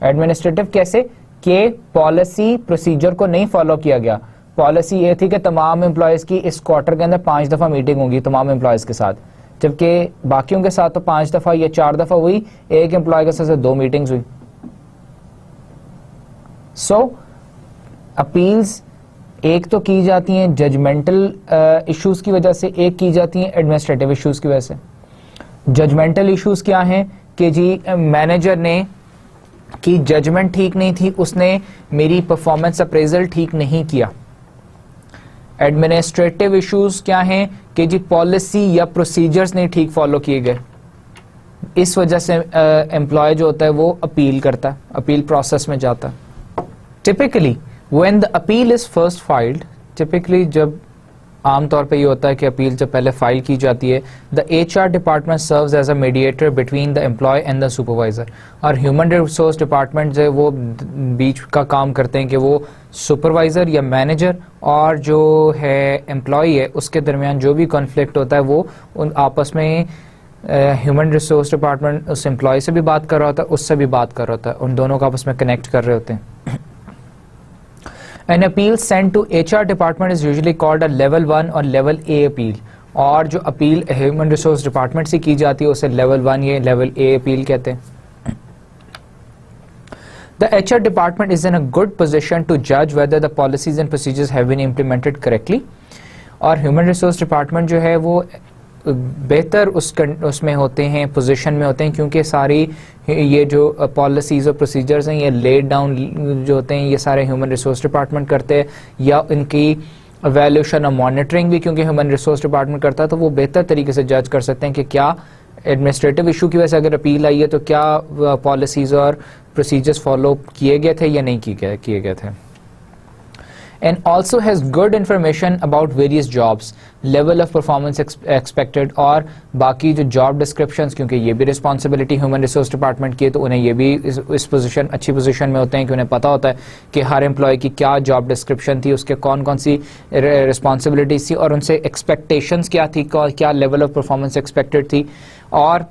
Administrative कैसे कि पॉलिसी प्रोसीजर को नहीं फॉलो किया गया. पॉलिसी ये थी कि तमाम एम्प्लॉयज़ की इस क्वार्टर के अंदर 5 दफ़ा मीटिंग होगी तमाम एम्प्लॉयज़ के साथ, जबकि बाकियों के साथ तो 5 दफ़ा या 4 दफ़ा हुई, एक एम्प्लॉय के साथ 2 मीटिंग्स हुई. सो अपील्स एक तो की जाती हैं जजमेंटल इश्यूज की वजह से, एक की जाती हैं एडमिनिस्ट्रेटिव इश्यूज की वजह से. जजमेंटल इश्यूज क्या हैं कि जी मैनेजर ने की जजमेंट ठीक नहीं थी, उसने मेरी परफॉर्मेंस अप्रेजल ठीक नहीं किया. एडमिनिस्ट्रेटिव इश्यूज क्या हैं कि जी पॉलिसी या प्रोसीजर्स नहीं ठीक फॉलो किए गए, इस वजह से एम्प्लॉय जो होता है वो अपील करता है, अपील प्रोसेस में जाता है. Typically when the appeal is first filed, typically जब आमतौर पे ये होता है कि अपील जब पहले फाइल की जाती है, the HR department serves as a mediator between the employee and the supervisor. और ह्यूमन रिसोर्स डिपार्टमेंट जो है वो बीच का काम करते हैं कि वो सुपरवाइजर या मैनेजर और जो है एम्प्लॉय है उसके दरमियान जो भी कॉन्फ्लिक्ट होता है वो उन आपस में ह्यूमन रिसोर्स डिपार्टमेंट उस एम्प्लॉय से भी बात कर रहा होता है, उससे भी बात कर रहा होता है, उन दोनों को आपस में कनेक्ट कर रहे होते हैं. An appeal sent to HR department is usually called a level 1 or level A appeal. और जो अपील ह्यूमन रिसोर्स डिपार्टमेंट से की जाती है उसे लेवल 1 या लेवल A अपील कहते हैं. The HR department is in a good position to judge whether the policies and procedures have been implemented correctly. और ह्यूमन रिसोर्स डिपार्टमेंट जो है वो बेहतर उसमें होते हैं, पोजीशन में होते हैं, क्योंकि सारी ये जो पॉलिसीज़ और प्रोसीजर्स हैं ये लेड डाउन जो होते हैं ये सारे ह्यूमन रिसोर्स डिपार्टमेंट करते हैं, या इनकी एवेल्यूशन और मॉनिटरिंग भी क्योंकि ह्यूमन रिसोर्स डिपार्टमेंट करता है, तो वो बेहतर तरीके से जज कर सकते हैं कि क्या एडमिनिस्ट्रेटिव इशू की वजह से अगर अपील आई है तो क्या पॉलिसीज़ और प्रोसीजर्स फॉलो किए गए थे या नहीं किए गए थे. and also has good information about various jobs, level of performance expected, और बाकी जो job descriptions, क्योंकि ये भी responsibility human resource department की है तो उन्हें ये भी इस position अच्छी position में होते हैं कि उन्हें पता होता है कि हर employee की क्या job description थी, उसके कौन कौन सी responsibilities थी और उनसे expectations क्या थी, क्या level of performance expected थी, और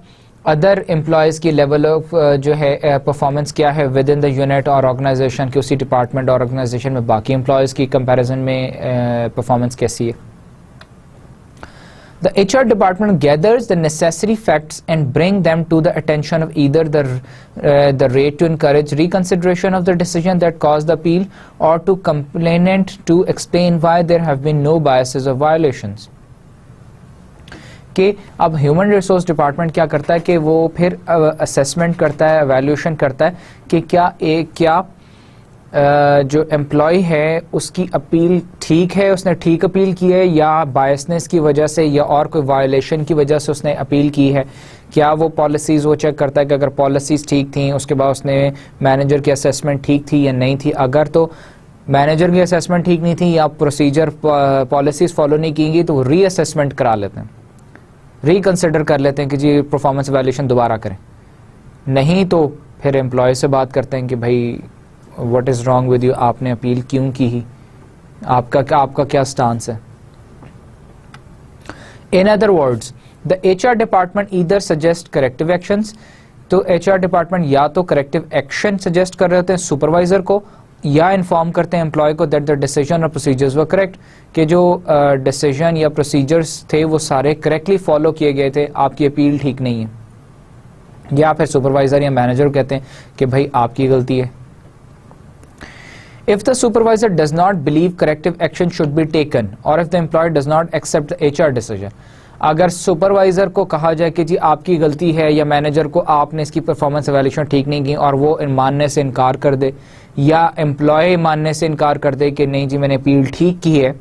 अदर एम्प्लॉयज़ की लेवल ऑफ जो है परफॉर्मेंस क्या है विद इन द यूनिट और ऑर्गेनाइजेशन के, उसी डिपार्टमेंट और ऑर्गेनाइजेशन में बाकी एम्प्लॉयज़ की कंपैरिजन में परफॉर्मेंस कैसी है. The HR department gathers the necessary facts and bring them to the attention of either the rate to encourage reconsideration of the decision that caused the appeal, or to complainant to explain why there have been no biases or violations. कि अब ह्यूमन रिसोर्स डिपार्टमेंट क्या करता है कि वो फिर असेसमेंट करता है, एवैल्यूएशन करता है कि क्या जो एम्प्लॉय है उसकी अपील ठीक है, उसने ठीक अपील की है, या बायसनेस की वजह से या और कोई वायलेशन की वजह से उसने अपील की है. क्या वो पॉलिसीज़ वो चेक करता है कि अगर पॉलिसीज़ ठीक थी उसके बाद उसने मैनेजर की असेसमेंट ठीक थी या नहीं थी. अगर तो मैनेजर की असेसमेंट ठीक नहीं थी या प्रोसीजर पॉलिसीज़ फॉलो नहीं की गई तो वो रीअसेसमेंट करा लेते हैं, रिकंसिडर कर लेते हैं कि जी परफॉर्मेंस वैल्यूएशन दोबारा करें. नहीं तो फिर एम्प्लॉय से बात करते हैं कि भाई what is wrong with you, आपने अपील क्यों की ही, आपका क्या स्टांस है. In other words, the HR department either suggest corrective actions. तो HR डिपार्टमेंट या तो करेक्टिव एक्शन सजेस्ट कर रहे होते हैं सुपरवाइजर को, या इन्फॉर्म करते हैं एम्प्लॉय को दैट द डिसीजन और प्रोसीजर्स वर करेक्ट, कि जो डिसीजन या प्रोसीजर्स थे वो सारे करेक्टली फॉलो किए गए थे, आपकी अपील ठीक नहीं है. या फिर सुपरवाइजर या मैनेजर कहते हैं कि भाई आपकी गलती है. If the supervisor does not believe corrective action should be taken, or if the employee does not accept the HR decision, अगर सुपरवाइजर को कहा जाए कि जी आपकी गलती है, या मैनेजर को आपने इसकी परफॉर्मेंस एवैल्यूएशन ठीक नहीं की और वो मानने से इनकार कर दे, या एम्प्लॉय मानने से इनकार कर दे कि नहीं जी मैंने अपील ठीक की है,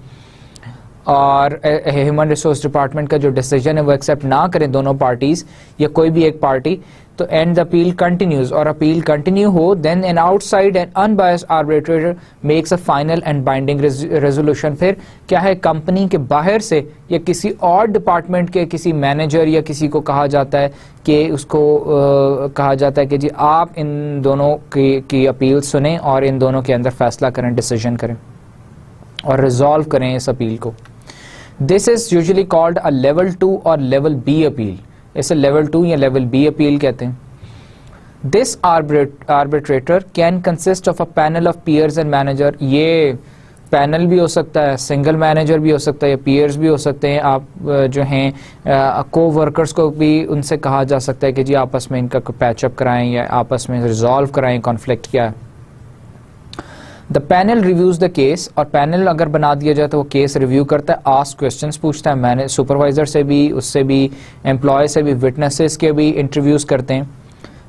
और ह्यूमन रिसोर्स डिपार्टमेंट का जो डिसीजन है वो एक्सेप्ट ना करें दोनों पार्टीज या कोई भी एक पार्टी, तो एंड द अपील कंटिन्यूज, और अपील कंटिन्यू हो, then an outside and unbiased arbitrator makes a final and binding resolution. फिर क्या है, कंपनी के बाहर से या किसी और डिपार्टमेंट के किसी मैनेजर या किसी को कहा जाता है कि उसको कहा जाता है कि जी आप इन दोनों की अपील सुने और इन दोनों के अंदर फैसला करें, डिसीजन करें और रिजॉल्व करें इस अपील को. This is usually called a level 2 और लेवल बी अपील. इसे लेवल 2 या लेवल बी अपील कहते हैं. This arbitrator can consist of a panel of peers and manager. ये पैनल भी हो सकता है, सिंगल मैनेजर भी हो सकता है, या पीयर्स भी हो सकते हैं. आप जो हैं को वर्कर्स को भी उनसे कहा जा सकता है कि जी आपस में इनका पैचअप कराएं या आपस में रिजॉल्व कराएं कॉन्फ्लिक्ट क्या है. The panel reviews the case, और पैनल अगर बना दिया जाए तो वो केस रिव्यू करता है, आस्क क्वेश्चंस पूछता है, मैंने सुपरवाइजर से भी, उससे भी, एम्प्लॉय से भी, विटनेसेस के भी इंटरव्यूज करते हैं.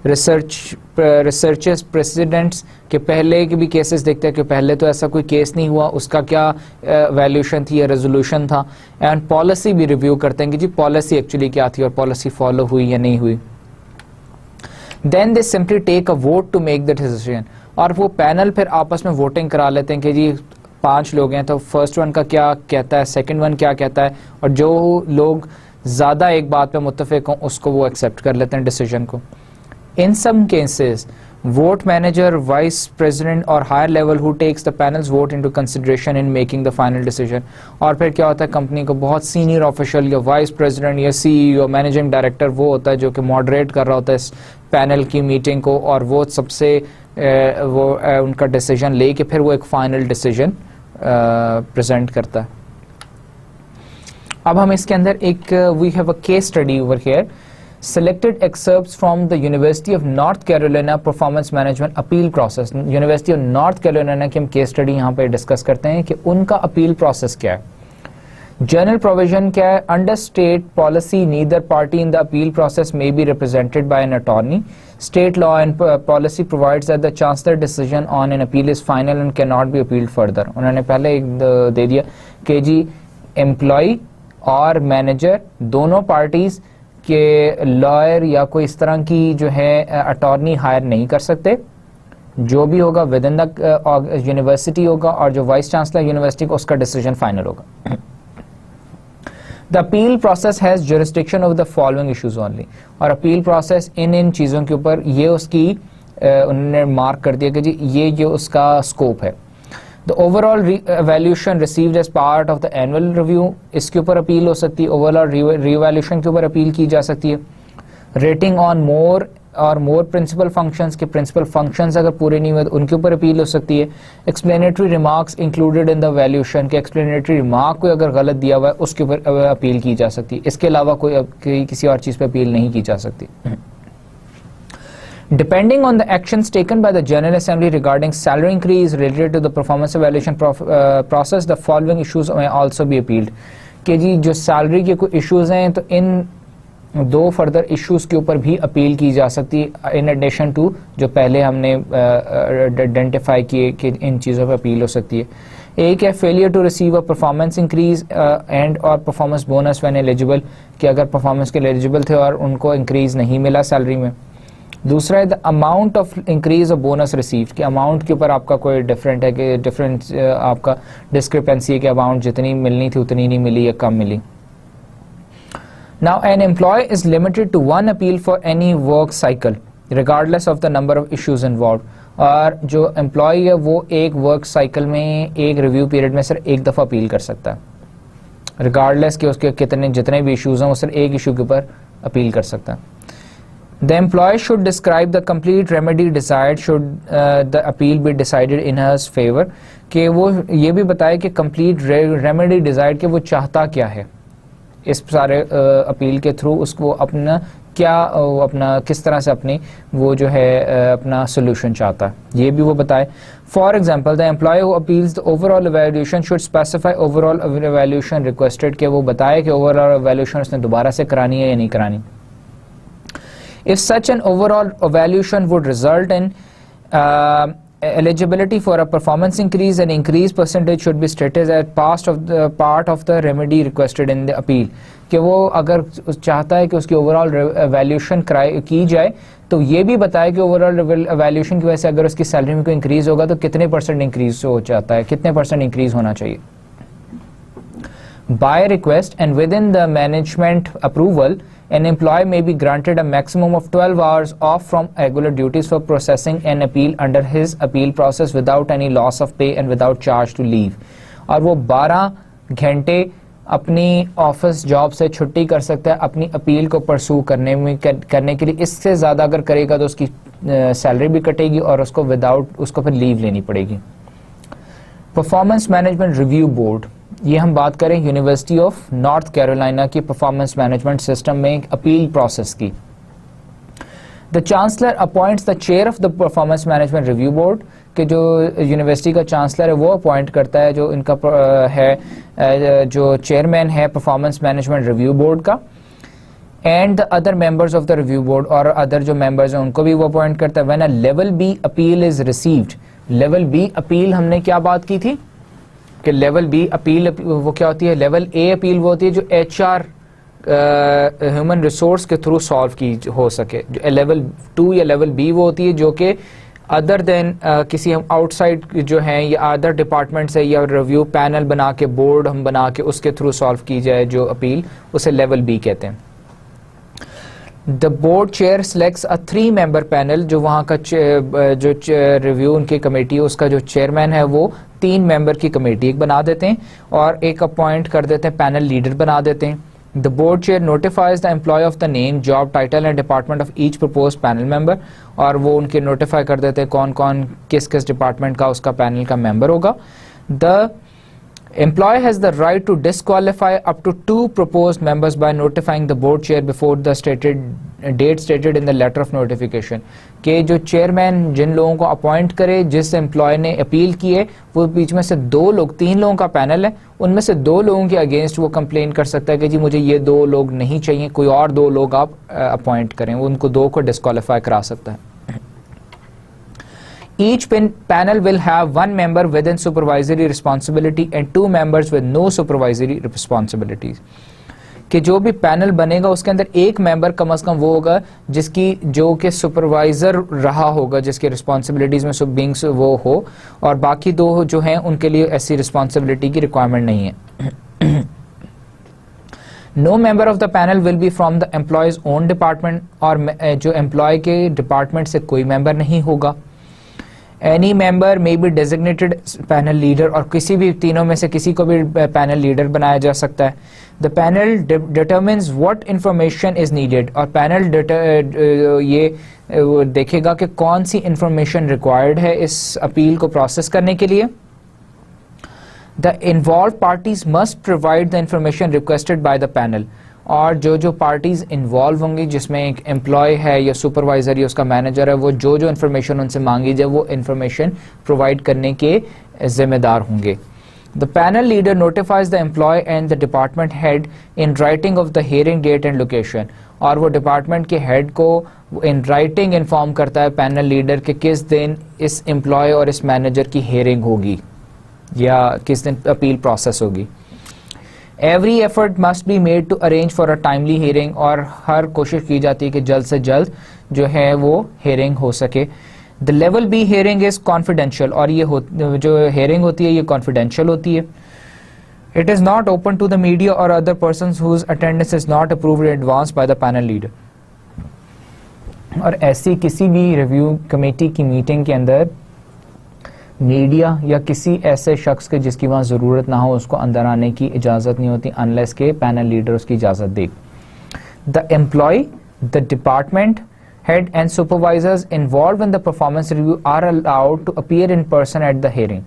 रिसर्चर्स प्रेसिडेंट्स के पहले के भी केसेस देखते हैं कि पहले तो ऐसा कोई केस नहीं हुआ, उसका क्या वैल्यूएशन थी या रेजोल्यूशन था. एंड पॉलिसी भी रिव्यू करते हैं कि जी पॉलिसी एक्चुअली क्या थी और पॉलिसी फॉलो हुई या नहीं हुई. Then they simply take a vote to make the decision, और वो पैनल फिर आपस में वोटिंग करा लेते हैं कि जी 5 लोग हैं तो फर्स्ट वन का क्या कहता है, सेकंड वन क्या कहता है, और जो लोग ज़्यादा एक बात पे मुत्तफिक हों उसको वो एक्सेप्ट कर लेते हैं डिसीजन को. In some cases vote manager, vice president और higher level who takes the panels vote into consideration in making the final decision. और फिर क्या होता है, कंपनी को बहुत सीनियर ऑफिशियल या वाइस प्रेसिडेंट या CEO मैनेजिंग डायरेक्टर वो होता है जो कि मॉडरेट कर रहा होता है इस पैनल की मीटिंग को, और वो सबसे उनका डिसीजन लेके फिर वो एक फाइनल डिसीजन प्रेजेंट करता है. अब हम इसके अंदर एक we have a case study over here, selected excerpts from the University of North Carolina performance management appeal process. University of North Carolina की हम केस स्टडी यहाँ पे डिस्कस करते हैं कि उनका अपील प्रोसेस क्या है. जनरल प्रोविजन क्या है, under state policy neither party in the appeal process may be represented by an attorney. State law and policy provides that the chancellor decision on an appeal is final and can not be appealed further. उन्होंने पहले एक दे दिया कि जी एम्प्लॉय और मैनेजर दोनों पार्टीज के लॉयर या कोई इस तरह की जो है अटॉर्नी हायर नहीं कर सकते, जो भी होगा विद इन द यूनिवर्सिटी होगा, और जो वाइस चांसलर यूनिवर्सिटी का उसका डिसीजन फाइनल होगा। The appeal process has jurisdiction of the following issues only, और अपील प्रोसेस इन चीज़ों के ऊपर ये उसकी उन्होंने मार्क कर दिया कि जी ये जो उसका स्कोप है। The overall evaluation received as part of the annual review, इसके ऊपर अपील हो सकती है। ओवरऑल रीवैल्यूएशन के ऊपर अपील की जा सकती है। रेटिंग ऑन मोर और मोर प्रिंसिपल फंक्शंस के प्रिंसिपल फंक्शंस अगर पूरे नहीं हुए तो उनके ऊपर अपील हो सकती है। Explanatory remarks included in the valuation के एक्सप्लेनेटरी रिमार्क कोई अगर गलत दिया हुआ है उसके ऊपर अपील की जा सकती है। इसके अलावा कोई किसी और चीज़ पर अपील नहीं की जा सकती। Depending on the actions taken by the General Assembly regarding salary increase related to the performance evaluation process, the following issues may also be appealed. कि जी जो सैलरी के कोई इश्यूज हैं तो इन दो फर्दर इश्यूज के ऊपर भी अपील की जा सकती है, इन एडिशन टू जो पहले हमने आइडेंटिफाई किए कि इन चीज़ों पर अपील हो सकती है। एक है failure to receive a performance increase and और परफॉर्मेंस बोनस व्हेन एलिजिबल, कि अगर परफॉर्मेंस के लिए एलिजिबल थे और उनको इंक्रीज नहीं मिला सैलरी में। दूसरा है the amount of increase of bonus received, कि अमाउंट के ऊपर आपका कोई डिफरेंट है कि डिफरेंट आपका डिस्क्रिपेंसी है कि अमाउंट जितनी मिलनी थी उतनी नहीं मिली या कम मिली। Now an employee is limited to one appeal for any work cycle regardless of the number of issues involved, और जो एम्प्लॉय है वो एक वर्क साइकिल में एक रिव्यू पीरियड में सिर्फ एक दफ़ा अपील कर सकता है, रिगार्डलेस कि उसके जितने भी इश्यूज हैं वो सिर्फ एक इशू के ऊपर अपील कर सकता है। The employee should describe the complete remedy desired should the appeal be decided in his favor, कि वो ये भी बताए कि complete remedy desired कि वो चाहता क्या है इस सारे अपील के थ्रू, उसको अपना क्या अपना किस तरह से अपनी वो जो है अपना सोल्यूशन चाहता है ये भी वो बताए। For example the employee who appeals the overall evaluation should specify overall evaluation requested, कि वो बताए कि ओवरऑल इवैल्यूएशन उसने दोबारा से करानी है या नहीं करानी। If such an overall evaluation would result in eligibility for a performance increase, an increased percentage should be stated as part of the remedy requested in the appeal, कि वो अगर चाहता है कि उसकी ओवरऑल evaluation की जाए तो ये भी बताए कि ओवरऑल evaluation की वजह से अगर उसकी सैलरी में कोई इंक्रीज होगा तो कितने परसेंट इंक्रीज हो जाता है, कितने परसेंट इंक्रीज होना चाहिए। By request and within the management approval, an employee may be granted a maximum of 12 hours off from regular duties for processing an appeal under his appeal process without any loss of pay and without charge to leave, और वो 12 घंटे अपनी ऑफिस जॉब से छुट्टी कर सकता है अपनी अपील को परसू करने के लिए। इससे ज़्यादा अगर करेगा तो उसकी सैलरी भी कटेगी और उसको फिर लीव लेनी पड़ेगी। परफॉर्मेंस मैनेजमेंट रिव्यू बोर्ड, ये हम बात करें यूनिवर्सिटी ऑफ नॉर्थ कैरोलिना की परफॉर्मेंस मैनेजमेंट सिस्टम में अपील प्रोसेस की। The chancellor appoints the chair of the performance management review board, कि जो यूनिवर्सिटी का चांसलर है वो अपॉइंट करता है जो इनका है जो चेयरमैन है परफॉर्मेंस मैनेजमेंट रिव्यू बोर्ड का, and the other members of the review board, और अदर जो मेंबर्स हैं उनको भी वो अपॉइंट करता है। When a level B appeal is received, level B appeal हमने क्या बात की थी कि लेवल बी अपील वो क्या होती है, लेवल ए अपील वो होती है जो HR ह्यूमन रिसोर्स के थ्रू सॉल्व की हो सके। जो लेवल 2 या लेवल बी वो होती है जो कि अदर देन किसी हम आउटसाइड जो हैं या अदर डिपार्टमेंट से या रिव्यू पैनल बना के बोर्ड हम बना के उसके थ्रू सॉल्व की जाए जो अपील, उसे लेवल बी कहते हैं। The board chair selects a 3-member panel, जो वहाँ का जो रिव्यू उनकी कमेटी है उसका जो चेयरमैन है वो 3 मेंबर की कमेटी एक बना देते हैं और एक अपॉइंट कर देते हैं पैनल लीडर बना देते हैं। The board chair notifies the employee of the name, job title and department of each propose panel member, और वो उनके नोटिफाई कर देते हैं कौन कौन किस किस डिपार्टमेंट का उसका पैनल का मेंबर होगा। The employee has the right to disqualify up to 2 proposed members by notifying the board chair before the date stated in the letter of notification, कि जो चेयरमैन जिन लोगों को अपॉइंट करे जिस एम्प्लॉय ने अपील की है वो बीच में से 3 लोगों का पैनल है, उनमें से 2 लोगों के अगेंस्ट वो कंप्लेन कर सकता है कि जी मुझे ये 2 लोग नहीं चाहिए, कोई और 2 लोग आप अपॉइंट करें, वो उनको 2 को डिस्क्वालीफाई करा सकता है। Each panel will have 1 member within supervisory responsibility and 2 members with no supervisory responsibilities, कि जो भी पैनल बनेगा उसके अंदर एक मेंबर कम से कम वो होगा जिसकी जो कि सुपरवाइजर रहा होगा, जिसकी रिस्पॉन्सिबिलिटीज में सब बीइंग्स वो हो, और बाकी दो जो हैं उनके लिए ऐसी रिस्पॉन्सिबिलिटी की रिक्वायरमेंट नहीं है। No member of the panel will be from the employee's own department, और जो एम्प्लॉय के डिपार्टमेंट से कोई मेंबर नहीं होगा। Any member may be designated panel leader, और किसी भी तीनों में से किसी को भी पैनल लीडर बनाया जा सकता है। The panel determines what information is needed, और पैनल ये देखेगा कि कौन सी इंफॉर्मेशन रिक्वायर्ड है इस अपील को प्रोसेस करने के लिए। The involve parties must provide the information requested bye the panel, और जो पार्टीज इन्वॉल्व होंगी जिसमें एक एम्प्लॉय है या सुपरवाइजर या उसका मैनेजर है, वो जो इन्फॉर्मेशन उनसे मांगी जाए वो इन्फॉर्मेशन प्रोवाइड करने के जिम्मेदार होंगे। The panel leader notifies the employee and the department head in writing of the hearing date and location, और वो डिपार्टमेंट के हेड को इन राइटिंग इन्फॉर्म करता है पैनल लीडर के किस दिन इस एम्प्लॉय और इस मैनेजर की हियरिंग होगी या किस दिन अपील प्रोसेस होगी। Every effort must be made to arrange for a timely hearing, और हर कोशिश की जाती है कि जल्द से जल्द जो है वो हियरिंग हो सके। The level be hearing is confidential, और ये जो हियरिंग होती है ये कॉन्फिडेंशियल होती है। It is not open to the media और other persons whose attendance is not approved in advance by the panel leader, और ऐसी किसी भी रिव्यू कमेटी की मीटिंग के अंदर मीडिया या किसी ऐसे शख्स के जिसकी वहाँ ज़रूरत ना हो उसको अंदर आने की इजाज़त नहीं होती अनलेस के पैनल लीडर उसकी इजाज़त दे। The employee, the department head and supervisors involved in the performance review are allowed to appear in person at the hearing.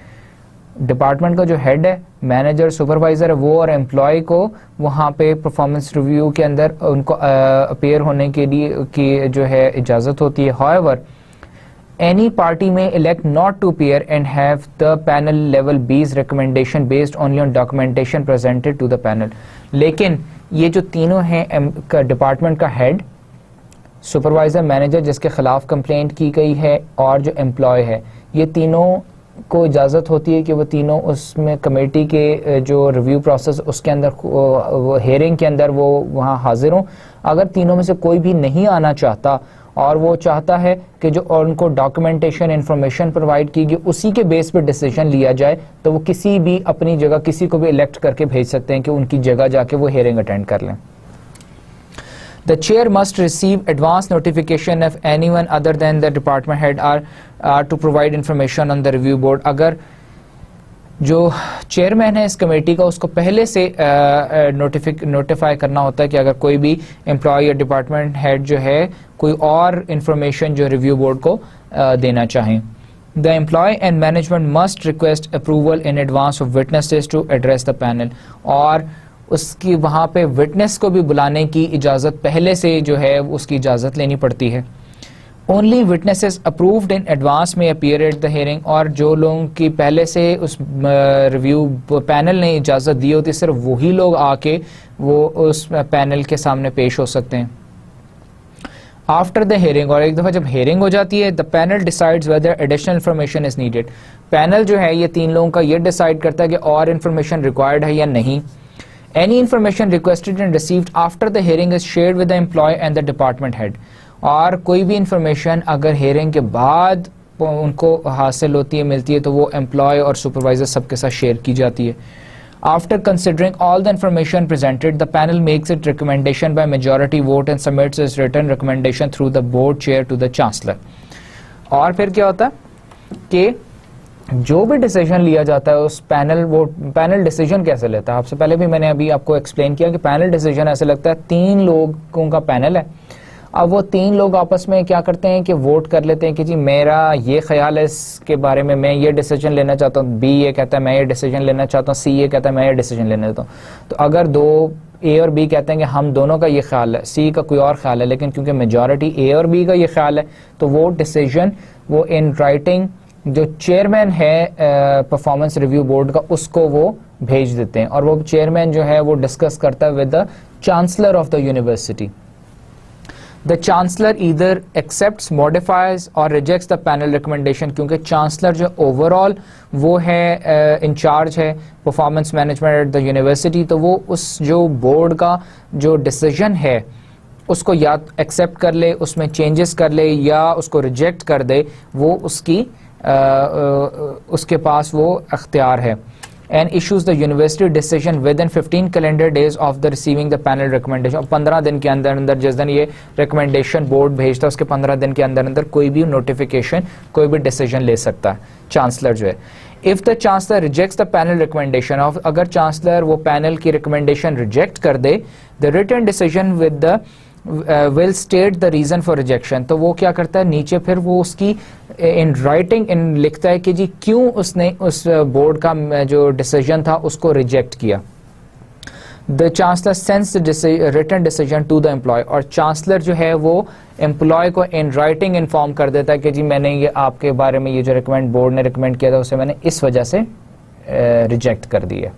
Department का जो हेड है, मैनेजर, सुपरवाइजर है, वो और एम्प्लॉय को वहाँ पे परफॉर्मेंस रिव्यू के अंदर उनको अपीयर होने के लिए की जो है इजाज़त होती है। However any party may elect not to appear and have the panel level B's recommendation based only on documentation presented to the panel। लेकिन ये जो तीनों हैं डिपार्टमेंट का हेड, सुपरवाइजर, मैनेजर जिसके खिलाफ कंप्लेंट की गई है और जो एम्प्लॉय है, ये तीनों को इजाज़त होती है कि वो तीनों उसमें कमेटी के जो रिव्यू प्रोसेस उसके अंदर हियरिंग के अंदर वो वहाँ हाजिर हों। अगर तीनों में से कोई भी नहीं आना चाहता और वो चाहता है कि जो उनको डॉक्यूमेंटेशन इन्फॉर्मेशन प्रोवाइड की गई उसी के बेस पे डिसीजन लिया जाए, तो वो किसी भी अपनी जगह किसी को भी इलेक्ट करके भेज सकते हैं कि उनकी जगह जाके वो हियरिंग अटेंड कर लें। The chair must receive advance notification if anyone other than the department head are to provide information on the review board। अगर जो चेयरमैन है इस कमेटी का उसको पहले से नोटिफाई करना होता है कि अगर कोई भी एम्प्लॉय या डिपार्टमेंट हेड जो है कोई और इंफॉर्मेशन जो रिव्यू बोर्ड को देना चाहें। The employee and management must request approval in advance of witnesses to address the panel, और उसकी वहाँ पे विटनेस को भी बुलाने की इजाज़त पहले से जो है उसकी इजाज़त लेनी पड़ती है। Only witnesses approved in advance में अपीयर एट द हियरिंग, और जो लोगों की पहले से उस रिव्यू पैनल ने इजाज़त दी होती सिर्फ वही लोग आके वो उस पैनल के सामने पेश हो सकते हैं। आफ्टर द हियरिंग, और एक दफ़ा जब हियरिंग हो जाती है, the panel decides whether additional information is needed. Panel जो है ये तीन लोगों का ये डिसाइड करता है कि और इन्फॉर्मेशन रिक्वायर्ड है या नहीं। Any information requested and received after the hearing is shared with the employee and the department head। और कोई भी इंफॉर्मेशन अगर हेयरिंग के बाद उनको हासिल होती है, मिलती है, तो वो एम्प्लॉय और सुपरवाइजर सबके साथ शेयर की जाती है। After considering all the information presented, the panel makes its recommendation by majority vote and submits its written recommendation through the board chair to the chancellor। और फिर क्या होता है कि जो भी डिसीजन लिया जाता है उस पैनल डिसीजन कैसे लेता है, आपसे पहले भी मैंने अभी आपको एक्सप्लेन किया कि पैनल डिसीजन ऐसे लगता है तीन लोगों का पैनल है। अब वो तीन लोग आपस में क्या करते हैं कि वोट कर लेते हैं कि जी मेरा ये ख्याल है इसके बारे में, मैं ये डिसीजन लेना चाहता हूँ, बी ये कहता है मैं ये डिसीजन लेना चाहता हूँ, सी ये कहता है मैं ये डिसीजन लेना चाहता हूँ। तो अगर दो ए और बी कहते हैं कि हम दोनों का ये ख्याल है, सी का कोई और ख्याल है, लेकिन क्योंकि मेजॉरिटी ए और बी का ये ख्याल है तो वो डिसीजन वो इन राइटिंग जो चेयरमैन है परफॉर्मेंस रिव्यू बोर्ड का उसको वो भेज देते हैं, और वो चेयरमैन जो है वो डिस्कस करता है with the chancellor of the university. The chancellor either accepts, modifies और रिजेक्ट्स द पैनल रिकमेंडेशन, क्योंकि चांसलर जो ओवरऑल वो है इंचार्ज है performance management at the university, तो वो उस जो बोर्ड का जो डिसीजन है उसको या एक्सेप्ट कर ले, उसमें चेंजेस कर ले, या उसको रिजेक्ट कर दे, वो उसके पास वो अख्तियार है. And issues the university decision with in 15 calendar days of the receiving the panel recommendation. 15 दिन के अंदर अंदर, जिस दिन ये रिकमेंडेशन बोर्ड भेजता है उसके 15 दिन के अंदर अंदर कोई भी नोटिफिकेशन, कोई भी डिसीजन ले सकता है चांसलर जो है. If the chancellor rejects the panel recommendation of, अगर चांसलर वो पैनल की रिकमेंडेशन रिजेक्ट कर दे, the written decision with the will state the reason for rejection, तो वो क्या करता है नीचे फिर वो उसकी इन राइटिंग इन लिखता है कि जी क्यों उसने उस बोर्ड का जो डिसीजन था उसको रिजेक्ट किया. The chancellor sends the written decision to the employee, और चांसलर जो है वो एम्प्लॉय को इन राइटिंग इन्फॉर्म कर देता है कि जी मैंने ये आपके बारे में ये जो बोर्ड ने रिकमेंड किया था उसे मैंने इस वजह से रिजेक्ट कर दिया.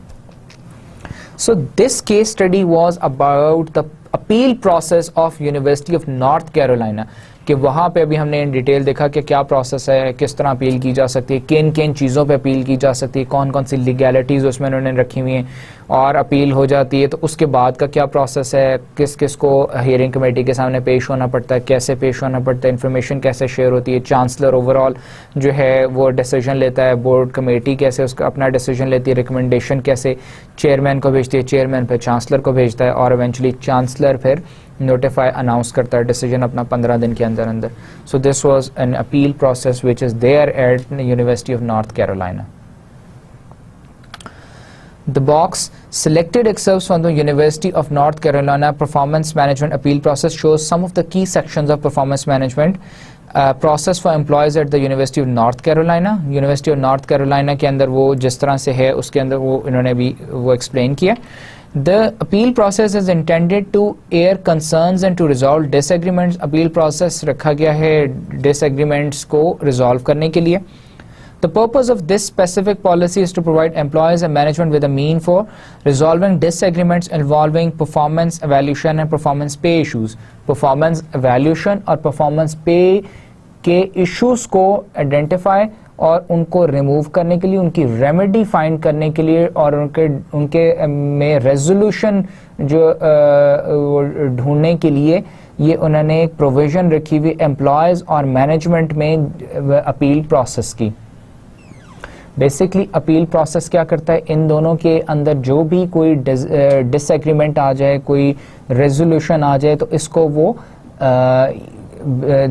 So this case study was about the appeal process of University of North Carolina, कि वहाँ पे अभी हमने इन डिटेल देखा कि क्या प्रोसेस है, किस तरह अपील की जा सकती है, किन किन चीज़ों पे अपील की जा सकती है, कौन कौन सी लीगैलिटीज़ उसमें उन्होंने रखी हुई हैं, और अपील हो जाती है तो उसके बाद का क्या प्रोसेस है, किस किस को हियरिंग कमेटी के सामने पेश होना पड़ता है, कैसे पेश होना पड़ता है, इन्फॉर्मेशन कैसे शेयर होती है, चांसलर ओवरऑल जो है वो डिसीजन लेता है, बोर्ड कमेटी कैसे उसका अपना डिसीजन लेती है, रिकमेंडेशन कैसे चेयरमैन को भेजती है, चेयरमैन फिर चांसलर को भेजता है, और इवेंचुअली चांसलर फिर नोटिफाई अनाउंस करता है डिसीजन अपना 15 दिन के अंदर अंदर. So this was an appeal process which is there at university of North Carolina. The box selected excerpts from the University of North Carolina performance management appeal process shows some of the key sections of performance management process for employees at the University of North Carolina. University of North Carolina के अंदर वो जिस तरह से है उसके अंदर वो इन्होंने भी वो explain किया. The appeal process is intended to air concerns and to resolve disagreements. Appeal process रखा गया है disagreements को resolve करने के लिए. The purpose of this specific policy is to provide employees and management with a mean for resolving disagreements involving performance evaluation and performance pay issues. Performance evaluation और performance pay के issues को identify और उनको remove करने के लिए, उनकी remedy find करने के लिए, और उनके में resolution जो ढूंढने के लिए ये उन्होंने एक provision रखी हुई employees और management में appeal process की. बेसिकली अपील प्रोसेस क्या करता है, इन दोनों के अंदर जो भी कोई डिसएग्रीमेंट आ जाए, कोई रेजोल्यूशन आ जाए, तो इसको वो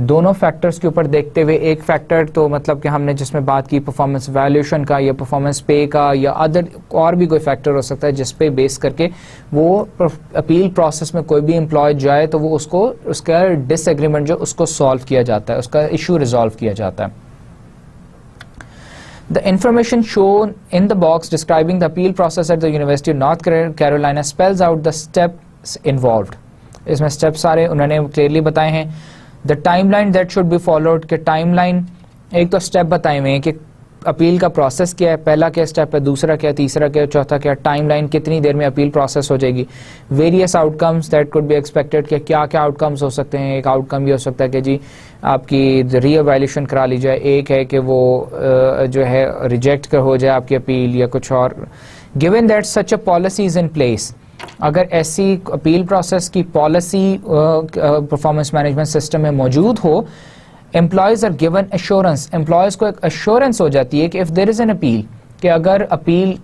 दोनों फैक्टर्स के ऊपर देखते हुए, एक फैक्टर तो मतलब कि हमने जिसमें बात की परफॉर्मेंस वैल्यूएशन का या परफॉर्मेंस पे का या अदर और भी कोई फैक्टर हो सकता है जिस पे बेस करके वो अपील प्रोसेस में कोई भी एम्प्लॉय जाए तो वो उसको उसका डिसएग्रीमेंट जो उसको सॉल्व किया जाता है, उसका इशू रिजॉल्व किया जाता है. The information shown in the box describing the appeal process at the University of North Carolina spells out the steps involved. इसमें steps सारे उन्होंने clearly बताए हैं. The timeline that should be followed, के timeline एक तो step बताए हुए हैं कि अपील का प्रोसेस क्या है, पहला क्या स्टेप है, दूसरा क्या, तीसरा क्या, चौथा क्या, टाइमलाइन कितनी देर में अपील प्रोसेस हो जाएगी, various outcomes that could be expected कि क्या क्या आउटकम्स हो सकते हैं. एक आउटकम ये हो सकता है कि जी आपकी रीएवैल्यूएशन करा ली जाए, एक है कि वो जो है रिजेक्ट कर हो जाए आपकी अपील या कुछ और. Given that such a policy is in place, अगर ऐसी अपील प्रोसेस की पॉलिसी परफॉर्मेंस मैनेजमेंट सिस्टम में मौजूद हो, employees are given assurance, employees को एक एश्योरेंस हो जाती है कि if there is an appeal, कि अगर अपील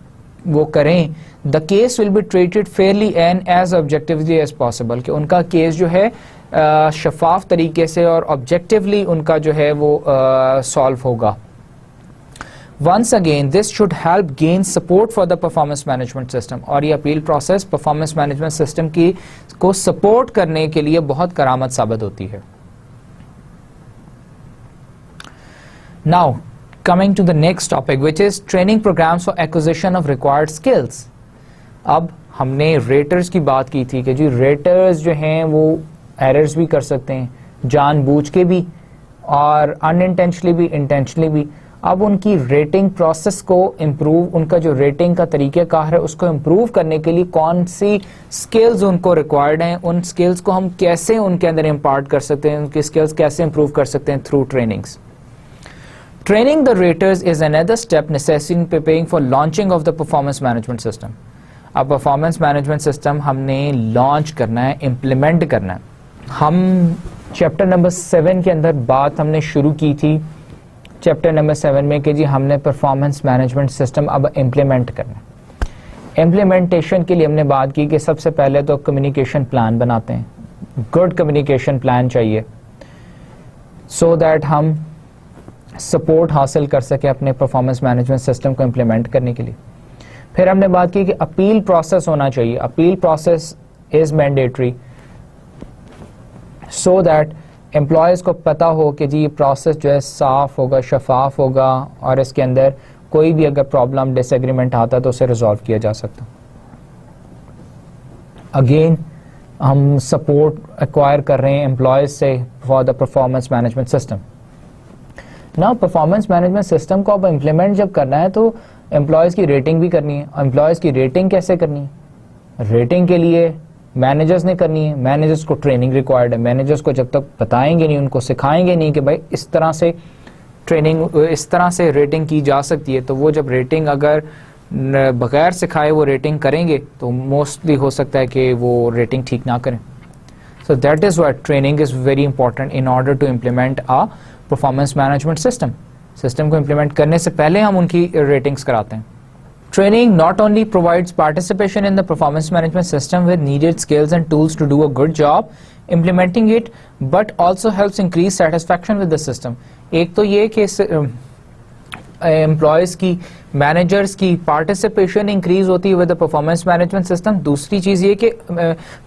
वो करें, the case will be treated fairly and as objectively as possible, कि उनका केस जो है शफाफ तरीके से और ऑब्जेक्टिवली उनका जो है वो सॉल्व होगा. Once again, this should help gain support for the performance management system, और ये appeal process performance management system की को सपोर्ट करने के लिए बहुत करामत साबित होती है. Now, coming to the next topic, which is training programs for acquisition of required skills. अब हमने रेटर्स की बात की थी कि जी रेटर्स जो हैं वो एरर्स भी कर सकते हैं, जानबूझ के भी और अनइंटेंशनली भी, इंटेंशनली भी. अब उनकी रेटिंग प्रोसेस को इम्प्रूव, उनका जो रेटिंग का तरीक़ेकार है उसको इम्प्रूव करने के लिए कौन सी स्किल्स उनको रिक्वायर्ड हैं, उन स्किल्स को हम कैसे उनके अंदर इम्पार्ट कर सकते हैं, उनकी स्किल्स कैसे इम्प्रूव कर सकते हैं through trainings. Training the raters is another step necessary in preparing for launching of the performance management system. अब परफॉर्मेंस मैनेजमेंट सिस्टम हमने लॉन्च करना है, इम्प्लीमेंट करना है. हम चैप्टर नंबर 7 के अंदर बात हमने शुरू की थी चैप्टर नंबर 7 में कि जी हमने परफॉर्मेंस मैनेजमेंट सिस्टम अब इम्प्लीमेंट करना है. इम्प्लीमेंटेशन के लिए हमने बात की कि सबसे पहले तो कम्युनिकेशन प्लान बनाते हैं. गुड कम्युनिकेशन प्लान चाहिए सो दैट हम सपोर्ट हासिल कर सके अपने परफॉर्मेंस मैनेजमेंट सिस्टम को इम्प्लीमेंट करने के लिए. फिर हमने बात की कि अपील प्रोसेस होना चाहिए. Appeal process is mandatory so that employees को पता हो कि जी ये प्रोसेस जो है साफ होगा, शफाफ होगा और इसके अंदर कोई भी अगर प्रॉब्लम डिसएग्रीमेंट आता है तो उसे रिजॉल्व किया जा सकता. अगेन हम सपोर्ट एक्वायर कर रहे हैं एम्प्लॉयज़ से for the performance management system. ना परफॉर्मेंस मैनेजमेंट सिस्टम को अब इम्प्लीमेंट जब करना है तो एम्प्लॉयज़ की रेटिंग भी करनी है. एम्प्लॉयज़ की रेटिंग कैसे करनी है? रेटिंग के लिए मैनेजर्स ने करनी है. मैनेजर्स को ट्रेनिंग रिक्वायर्ड है. मैनेजर्स को जब तक बताएंगे नहीं, उनको सिखाएंगे नहीं कि भाई इस तरह से ट्रेनिंग, इस तरह से रेटिंग की जा सकती है, तो वो जब रेटिंग अगर बगैर सिखाए वो रेटिंग करेंगे तो मोस्टली हो सकता है कि वो रेटिंग ठीक ना करें. So that is what training is very important in order to implement a performance management system. System को इम्प्लीमेंट करने से पहले हम उनकी रेटिंग्स कराते हैं. Training not only provides participation in the performance management system with needed skills and tools to do a good job implementing it, but also helps increase satisfaction with the system. एक तो ये कि एम्प्लॉयज़ की, मैनेजर्स की पार्टिसिपेशन इंक्रीज होती है with the performance management system. दूसरी चीज़ ये कि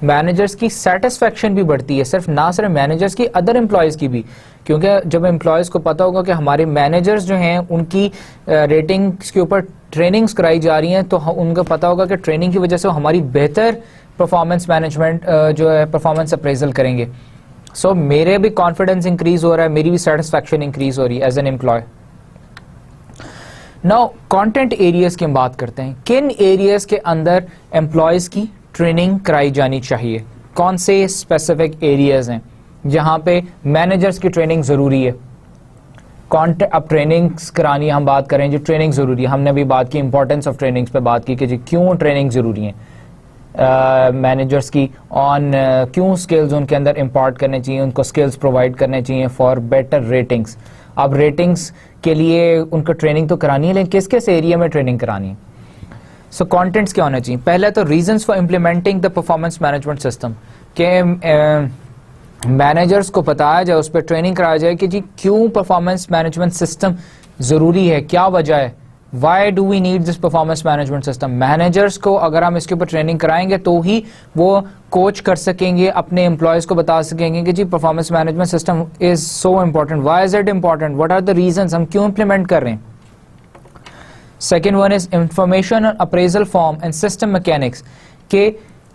मैनेजर्स की सेटिस्फेक्शन भी बढ़ती है, सिर्फ मैनेजर्स की, अदर एम्प्लॉयज़ की भी. क्योंकि जब एम्प्लॉयज़ को पता होगा कि हमारे मैनेजर्स जो हैं उनकी रेटिंग्स के ऊपर ट्रेनिंग्स कराई जा रही हैं तो उनको पता होगा कि ट्रेनिंग की वजह से हमारी बेहतर परफॉर्मेंस मैनेजमेंट जो है परफॉर्मेंस अप्रेजल करेंगे. सो मेरे भी कॉन्फिडेंस इंक्रीज हो रहा है, मेरी भी सेटिस्फेक्शन इंक्रीज हो रही है as an employee. Now content areas की हम बात करते हैं. किन एरियाज के अंदर एम्प्लॉयज़ की ट्रेनिंग कराई जानी चाहिए? कौन से स्पेसिफिक एरियाज हैं जहां पे मैनेजर्स की ट्रेनिंग ज़रूरी है? अब ट्रेनिंग्स करानी हम बात करें जो ट्रेनिंग ज़रूरी है. हमने अभी बात की इंपॉर्टेंस ऑफ ट्रेनिंग्स पे बात की कि जी क्यों ट्रेनिंग ज़रूरी है मैनेजर्स की, ऑन क्यों स्किल्स उनके अंदर इम्पार्ट करने चाहिए, उनको स्किल्स प्रोवाइड करने चाहिए फॉर बेटर रेटिंग्स. अब रेटिंग्स के लिए उनको ट्रेनिंग तो करानी है, लेकिन किस किस एरिया में ट्रेनिंग करानी है? सो कॉन्टेंट्स क्या होना चाहिए? पहले तो reasons for implementing the performance management system, के मैनेजर्स को बताया जाए, उस पर ट्रेनिंग कराया जाए कि जी क्यों परफॉर्मेंस मैनेजमेंट सिस्टम ज़रूरी है, क्या वजह है, why do we need this performance management system. Managers को अगर हम इसके ऊपर ट्रेनिंग कराएंगे तो ही वो कोच कर सकेंगे, अपने एम्प्लॉयज़ को बता सकेंगे कि जी performance management system is so important, why is it important, what are the reasons, हम क्यों इम्प्लीमेंट कर रहे हैं. Second one is information appraisal form and system mechanics, के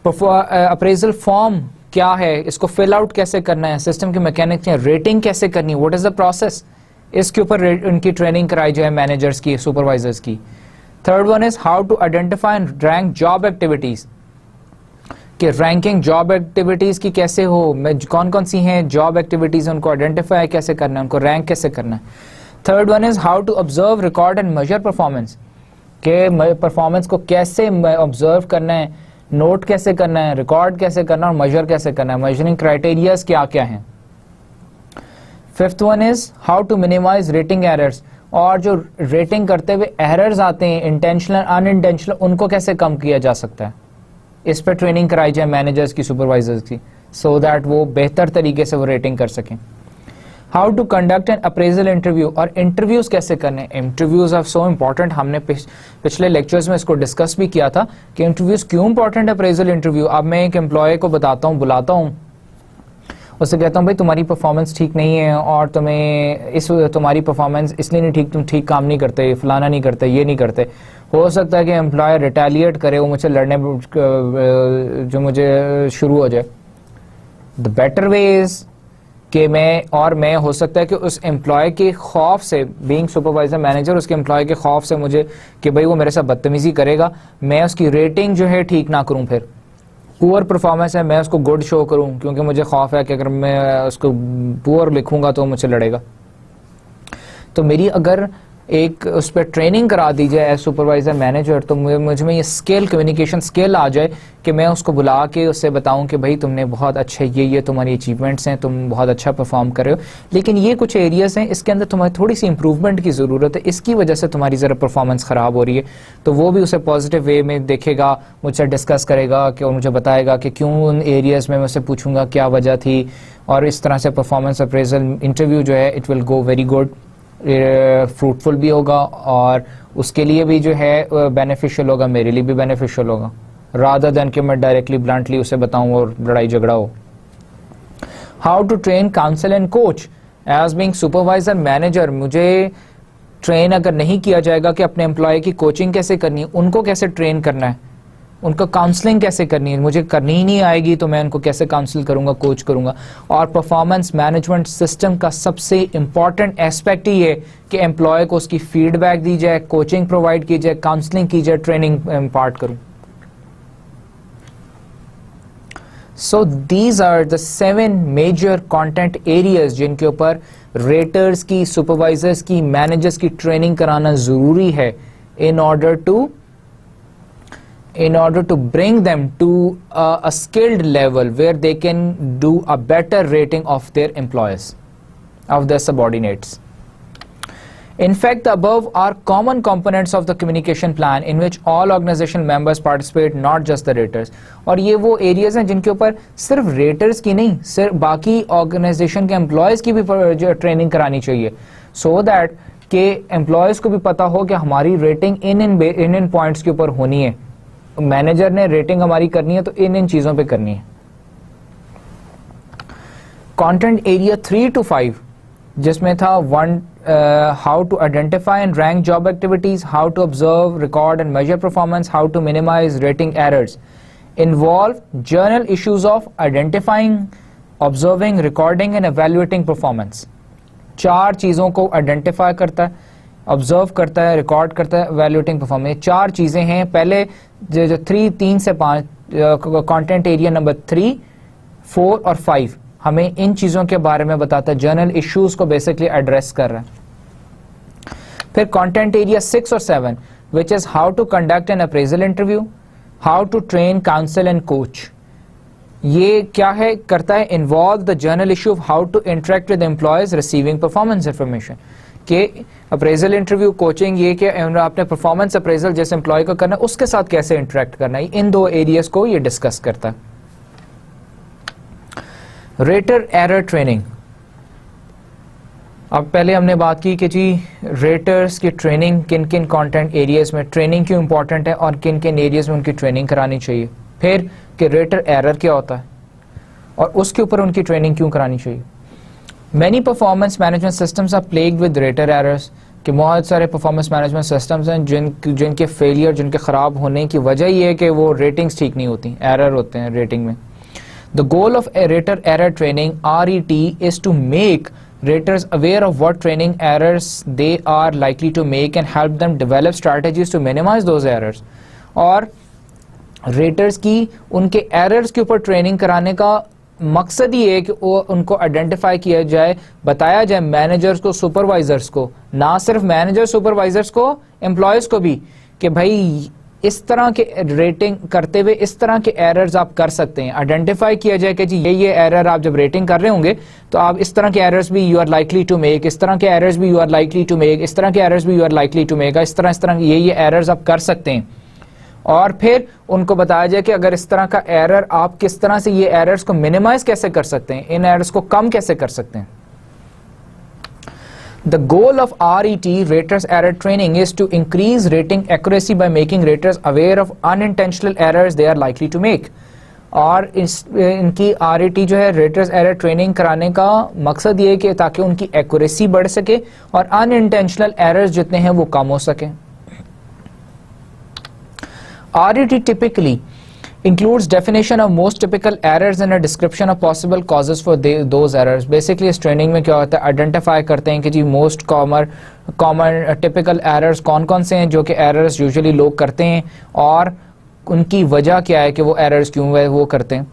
अप्रेजल फॉर्म क्या है, इसको फिल आउट कैसे करना है, सिस्टम के मैकेनिक्स हैं, रेटिंग कैसे करनी है, व्हाट इज द प्रोसेस, इसके ऊपर उनकी ट्रेनिंग कराई जाए मैनेजर्स की, सुपरवाइजर्स की. Third one is how to identify and rank job activities, कि रैंकिंग जॉब एक्टिविटीज की कैसे हो, कौन कौन सी हैं जॉब एक्टिविटीज, उनको आइडेंटिफाई कैसे करना है, उनको रैंक कैसे करना है. Third one is how to observe, record and measure performance, के परफॉर्मेंस को कैसे ऑब्जर्व करना है, नोट कैसे करना है, रिकॉर्ड कैसे करना है और मेजर कैसे करना है, मेजरिंग क्राइटेरियाज क्या क्या हैं. Fifth one is how to minimise rating errors, और जो रेटिंग करते हुए एरर्स आते हैं इंटेंशनल अनइंटेंशनल, उनको कैसे कम किया जा सकता है. इस पर ट्रेनिंग कराई जाए मैनेजर्स की, सुपरवाइजर्स की, सो दैट वो बेहतर तरीके से वो रेटिंग कर सकें. How to conduct an appraisal interview, और इंटरव्यूज कैसे करने. Interviews are so important. हमने पिछले लेक्चर्स में इसको डिस्कस भी किया था कि इंटरव्यूज क्यों इंपॉर्टेंट है. अप्रेजल इंटरव्यू, अब मैं एक एम्प्लॉय को बताता हूँ, बुलाता हूँ, उससे कहता हूँ भाई तुम्हारी परफॉर्मेंस ठीक नहीं है और तुम्हारी परफॉर्मेंस इसलिए नहीं ठीक, तुम ठीक काम नहीं करते, फलाना नहीं करते, ये नहीं करते. हो सकता है कि एम्प्लॉयर रिटेलिएट करे, वो मुझसे लड़ने जो मुझे शुरू हो जाए. द बेटर वे इज कि मैं हो सकता है कि उस एम्प्लॉय के खौफ से, बीइंग सुपरवाइजर मैनेजर, उसके एम्प्लॉय के खौफ से मुझे कि भाई वो मेरे साथ बदतमीजी करेगा, मैं उसकी रेटिंग जो है ठीक ना करूं, फिर पुअर परफॉर्मेंस है मैं उसको गुड शो करूं, क्योंकि मुझे खौफ है कि अगर मैं उसको पुअर लिखूंगा तो मुझसे लड़ेगा। तो मेरी अगर एक उस पर ट्रेनिंग करा दी जाए एज सुपरवाइजर मैनेजर, तो मुझ में ये स्किल, कम्युनिकेशन स्किल आ जाए कि मैं उसको बुला के उससे बताऊं कि भाई तुमने बहुत अच्छे ये तुम्हारी अचीवमेंट्स हैं, तुम बहुत अच्छा परफॉर्म कर रहे हो, लेकिन ये कुछ एरियाज हैं इसके अंदर तुम्हारी थोड़ी सी इंप्रूवमेंट की ज़रूरत है, इसकी वजह से तुम्हारी ज़रा परफॉर्मेंस ख़राब हो रही है। तो वो भी उसे पॉजिटिव वे में देखेगा, मुझसे डिस्कस करेगा कि, और मुझे बताएगा कि क्यों उन एरियाज़ में, मैं उससे पूछूंगा क्या वजह थी, और इस तरह से परफॉर्मेंस अप्रेजल इंटरव्यू जो है it will go very good, fruitful भी होगा, और उसके लिए भी जो है बेनिफिशियल होगा, मेरे लिए भी बेनिफिशियल होगा, रादर देन कि मैं डायरेक्टली ब्लंटली उसे बताऊं और लड़ाई झगड़ा हो। How to train counsel and coach as being supervisor manager, मुझे ट्रेन अगर नहीं किया जाएगा कि अपने एम्प्लॉय की कोचिंग कैसे करनी है, उनको कैसे ट्रेन करना है, उनको काउंसलिंग कैसे करनी है, मुझे करनी ही नहीं आएगी तो मैं उनको कैसे काउंसिल करूंगा, कोच करूंगा। और परफॉर्मेंस मैनेजमेंट सिस्टम का सबसे इंपॉर्टेंट एस्पेक्ट ही है कि एम्प्लॉय को उसकी फीडबैक दी जाए, कोचिंग प्रोवाइड की जाए, काउंसलिंग की जाए, ट्रेनिंग इम्पार्ट करूं। So these are the 7 major content areas जिनके ऊपर रेटर्स की, सुपरवाइजर्स की, मैनेजर्स की ट्रेनिंग कराना जरूरी है in order to bring them to a skilled level where they can do a better rating of their employees, of their subordinates. In fact, the above are common components of the communication plan in which all organizational members participate, not just the raters. और ये वो areas हैं जिनके ऊपर सिर्फ raters की नहीं, सिर्फ बाकी organization के employees की भी ट्रेनिंग करानी चाहिए, so that के employees को भी पता हो कि हमारी rating इन points के ऊपर होनी है, मैनेजर ने रेटिंग हमारी करनी है तो इन चीजों पे करनी है। कंटेंट एरिया 3 to 5 जिसमें था 1 how to identify and rank job activities, how to observe, record and measure performance, how to minimise rating errors, involve general issues of identifying, observing, recording and evaluating performance. 4 चीजों को आइडेंटिफाई करता है, ऑब्जर्व करता है, रिकॉर्ड करता है, एवेल्युएटिंग परफॉर्मेंस। 4 चीजें हैं। पहले जो 3 से 5 कंटेंट एरिया नंबर 3, 4 और 5 हमें इन चीजों के बारे में बताता है, जर्नल इश्यूज को बेसिकली एड्रेस कर रहा है। फिर कंटेंट एरिया 6 और 7 which is how to conduct an appraisal interview, how to train counsel and coach. ये क्या है करता है, involve the general issue of how to interact with employees receiving performance information, के अप्रेजल इंटरव्यू, कोचिंग, ये कि आपने परफॉर्मेंस अप्रेजल जैसे एम्प्लॉय को करना है उसके साथ कैसे इंटरेक्ट करना है, इन 2 एरियाज को ये डिस्कस करता है। Rater error training. अब पहले हमने बात की कि जी रेटर्स की ट्रेनिंग किन किन कंटेंट एरियाज में ट्रेनिंग क्यों इंपॉर्टेंट है और किन किन एरियाज में उनकी ट्रेनिंग करानी चाहिए, फिर कि रेटर एरर क्या होता है और उसके ऊपर उनकी ट्रेनिंग क्यों करानी चाहिए। Many performance management systems are plagued with rater errors, कि बहुत सारे परफॉर्मेंस मैनेजमेंट सिस्टम्स हैं जिनके फेलियर, जिनके ख़राब होने की वजह ये है कि वो रेटिंग्स ठीक नहीं होती, एरर होते हैं रेटिंग में। The goal of rater error training RET is to make raters aware of what training errors they are likely to make and help them develop strategies to minimize those errors। और रेटर्स की उनके एरर्स के ऊपर ट्रेनिंग कराने का मकसद ये है कि वो उनको आइडेंटिफाई किया जाए, बताया जाए मैनेजर्स को, सुपरवाइजर्स को, ना सिर्फ मैनेजर सुपरवाइजर्स को, एम्प्लॉयज को भी, कि भाई इस तरह के रेटिंग करते हुए इस तरह के एरर्स आप कर सकते हैं। आइडेंटिफाई किया जाए कि जी ये एरर आप जब रेटिंग कर रहे होंगे तो आप इस तरह के एरर्स भी you are likely to make, इस तरह के एरर्स भी you are likely to make, इस तरह के एरर्स भी you are likely to make, इस तरह ये एरर्स आप कर सकते हैं। और फिर उनको बताया जाए कि अगर इस तरह का एरर, आप किस तरह से ये एरर्स को मिनिमाइज कैसे कर सकते हैं, इन एरर्स को कम कैसे कर सकते हैं। The goal of RET, raters error training, is to increase rating accuracy by making raters aware of unintentional errors they are likely to make। और इनकी RET जो है रेटर्स एरर ट्रेनिंग कराने का मकसद ये है कि ताकि उनकी एक्यूरेसी बढ़ सके और अनइंटेंशनल एरर्स जितने हैं वो कम हो सके। RET typically includes definition of most typical errors and a description of possible causes for those errors. Basically इस ट्रेनिंग में क्या होता है, आइडेंटिफाई करते हैं कि जी मोस्ट कॉमन टिपिकल एरर्स कौन कौन से हैं जो कि एरर्स यूजुअली लोग करते हैं और उनकी वजह क्या है कि वो एरर्स क्यों वो करते हैं.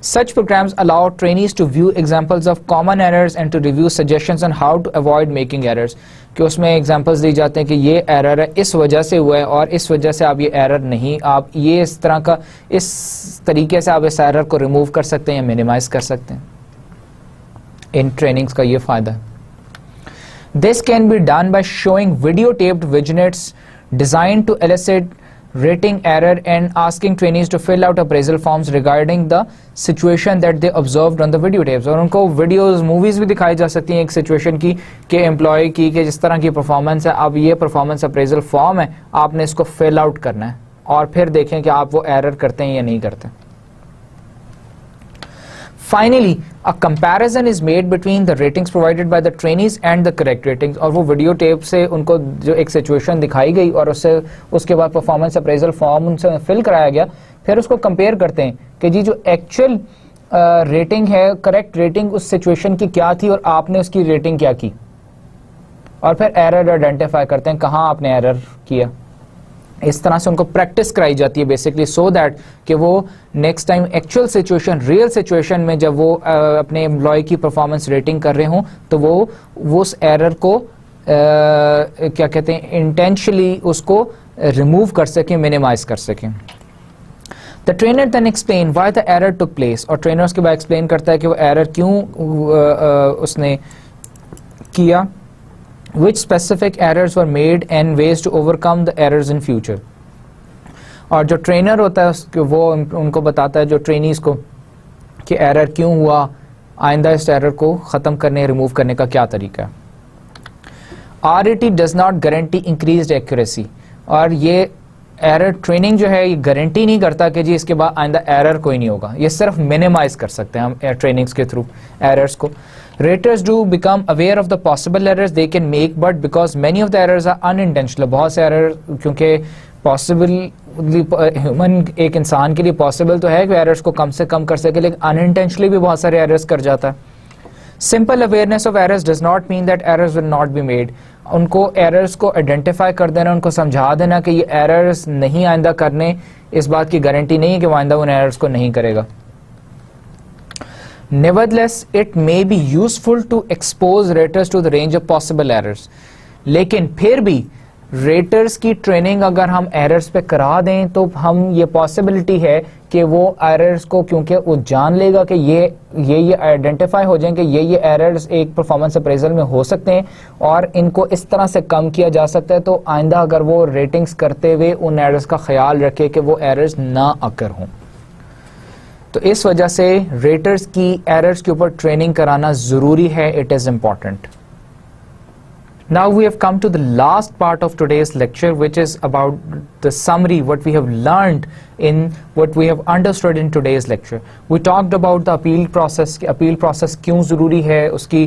Such programs allow trainees to view examples of common errors and to review suggestions on how to avoid making errors. कि उसमें एग्जांपल्स दी जाते हैं कि ये एरर है, इस वजह से हुआ है और इस वजह से आप ये एरर नहीं, आप ये इस तरह का इस तरीके से आप इस एरर को रिमूव कर सकते हैं या मिनिमाइज कर सकते हैं. इन ट्रेनिंग्स का ये फ़ायदा है. This can be done by showing videotaped vignettes designed to elicit rating error and asking trainees to fill out appraisal forms regarding the situation that they observed on the videotapes. और उनको वीडियोस मूवीज भी दिखाई जा सकती हैं एक सिचुएशन की कि एम्प्लॉय की कि जिस तरह की परफॉर्मेंस है, अब ये परफॉर्मेंस अप्रेजल फॉर्म है, आपने इसको फिल आउट करना है और फिर देखें कि आप वो एरर करते हैं या नहीं करते. Finally, a comparison is made between the ratings provided by the trainees and the correct ratings. और वो वीडियो टेप से उनको जो एक सिचुएशन दिखाई गई और उसके बाद परफॉर्मेंस अप्रेजल फॉर्म उनसे फिल कराया गया, फिर उसको कंपेयर करते हैं कि जी जो एक्चुअल रेटिंग है, करेक्ट रेटिंग उस सिचुएशन की क्या थी और आपने उसकी रेटिंग क्या की, और फिर एरर आइडेंटिफाई करते हैं कहाँ आपने एरर किया. इस तरह से उनको प्रैक्टिस कराई जाती है बेसिकली सो दैट कि वो next time actual situation, real situation में जब वो अपने एम्प्लॉय की परफॉर्मेंस रेटिंग कर रहे हों तो वो उस एरर को क्या कहते हैं इंटेंशनली उसको रिमूव कर सकें, मिनिमाइज कर सकें. The trainer then explain why the error took place. और ट्रेनर उसके बाद एक्सप्लेन करता है कि वो एरर क्यों उसने किया, which specific errors were made and ways to overcome the errors in future. और जो ट्रेनर होता है वो उनको बताता है जो ट्रेनीज को कि एरर क्यों हुआ, आइंदा इस एरर को ख़त्म करने, रिमूव करने का क्या तरीका है. RAT does not guarantee increased accuracy. और ये एरर ट्रेनिंग जो है ये गारंटी नहीं करता कि जी इसके बाद आइंदा एरर कोई नहीं होगा, ये सिर्फ मिनिमाइज कर सकते हैं हम ट्रेनिंग्स के थ्रू एरर्स को. Raters do become aware of the possible errors they can make, but because many of the errors are unintentional, बहुत से एरर क्योंकि पॉसिबल ह्यूमन एक इंसान के लिए पॉसिबल तो है कि एरर्स को कम से कम कर सके, लेकिन अनइंटेंशनली भी बहुत सारे एरर्स कर जाता है. Simple awareness of errors does not mean that errors will not be made. उनको एरर्स को आइडेंटिफाई कर देना, उनको समझा देना कि ये एरर्स नहीं आइंदा करने, इस बात की गारंटी नहीं है कि वो आइंदा उन एरर्स को नहीं करेगा. Nevertheless, it may be useful to expose raters to the range of possible errors. लेकिन फिर भी रेटर्स की ट्रेनिंग अगर हम एरर्स पे करा दें तो हम ये पॉसिबिलिटी है कि वो एरर्स को, क्योंकि वो जान लेगा कि ये आइडेंटिफाई हो जाएंगे, ये एरर्स एक परफॉर्मेंस अप्रेजल में हो सकते हैं और इनको इस तरह से कम किया जा सकता है. तो आइंदा अगर वो रेटिंग्स करते हुए उन एरर्स का ख्याल रखे कि वो एरर्स ना अकर हों. तो इस वजह से रेटर्स की एरर्स के ऊपर ट्रेनिंग कराना ज़रूरी है. It is important. Now we have come to the last part of today's lecture, which is about the summary, what we have learned in what we have understood in today's lecture. We talked about the appeal process. Appeal process क्यों ज़रूरी है, उसकी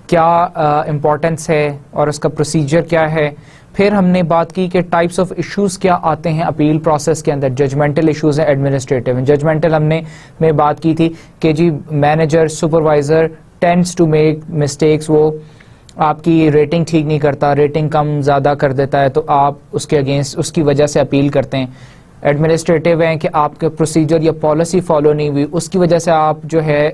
क्या importance है और उसका procedure क्या है. फिर हमने बात की कि टाइप्स ऑफ इश्यूज क्या आते हैं अपील प्रोसेस के अंदर. जजमेंटल इश्यूज हैं, एडमिनिस्ट्रेटिव. जजमेंटल हमने में बात की थी कि जी manager, supervisor tends to make mistakes, वो आपकी रेटिंग ठीक नहीं करता, रेटिंग कम ज़्यादा कर देता है, तो आप उसके अगेंस्ट उसकी वजह से अपील करते हैं. एडमिनिस्ट्रेटिव हैं कि आपके प्रोसीजर या पॉलिसी फॉलो नहीं हुई, उसकी वजह से आप जो है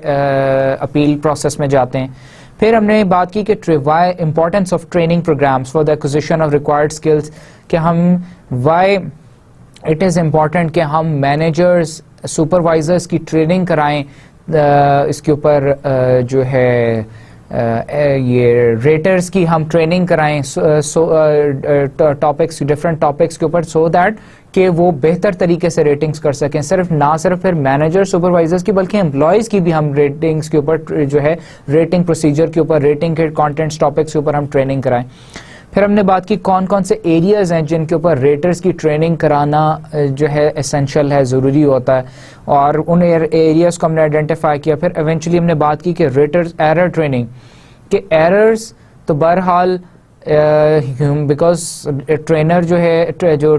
अपील प्रोसेस में जाते हैं. फिर हमने बात की कि why importance of training programmes for the acquisition of required skills, कि हम वाई इट इज़ इम्पॉर्टेंट कि हम मैनेजर्स, सुपरवाइजर्स की ट्रेनिंग कराएं. इसके ऊपर जो है ये रेटर्स की हम ट्रेनिंग कराएं टॉपिक्स, डिफरेंट टॉपिक्स के ऊपर, सो दैट कि वो बेहतर तरीके से रेटिंग्स कर सकें. ना सिर्फ फिर मैनेजर, सुपरवाइजर्स की, बल्कि एम्प्लॉयज़ की भी हम रेटिंग्स के ऊपर जो है रेटिंग प्रोसीजर के ऊपर, रेटिंग के कंटेंट्स टॉपिक्स के ऊपर हम ट्रेनिंग कराएं. फिर हमने बात की कौन कौन से एरियाज़ हैं जिनके ऊपर रेटर्स की ट्रेनिंग कराना जो है एसेंशियल है, ज़रूरी होता है, और उन एरियाज़ को हमने आइडेंटिफाई किया. फिर एवेंचुअली हमने बात की कि रेटर्स एरर ट्रेनिंग, कि एरर्स तो बहरहाल बिकॉज ट्रेनर जो है, जो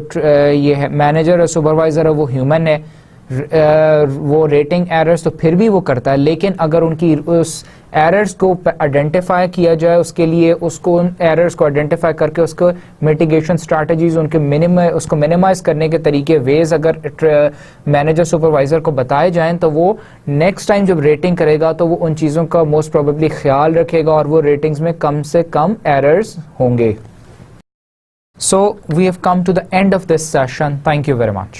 ये है मैनेजर और सुपरवाइज़र है, वो ह्यूमन है, वो रेटिंग एरर्स तो फिर भी वो करता है, लेकिन अगर उनकी उस एरर्स को आइडेंटिफाई किया जाए, उसके लिए उसको उन एरर्स को आइडेंटिफाई करके उसको मिटिगेशन स्ट्रैटेजीज उनके उसको मिनिमाइज करने के तरीके वेज अगर मैनेजर सुपरवाइजर को बताए जाएं, तो वो नेक्स्ट टाइम जब रेटिंग करेगा तो वो उन चीज़ों का मोस्ट प्रोबेबली ख्याल रखेगा और वो रेटिंग्स में कम से कम एरर्स होंगे. So we have come to the end of this session. Thank you very much.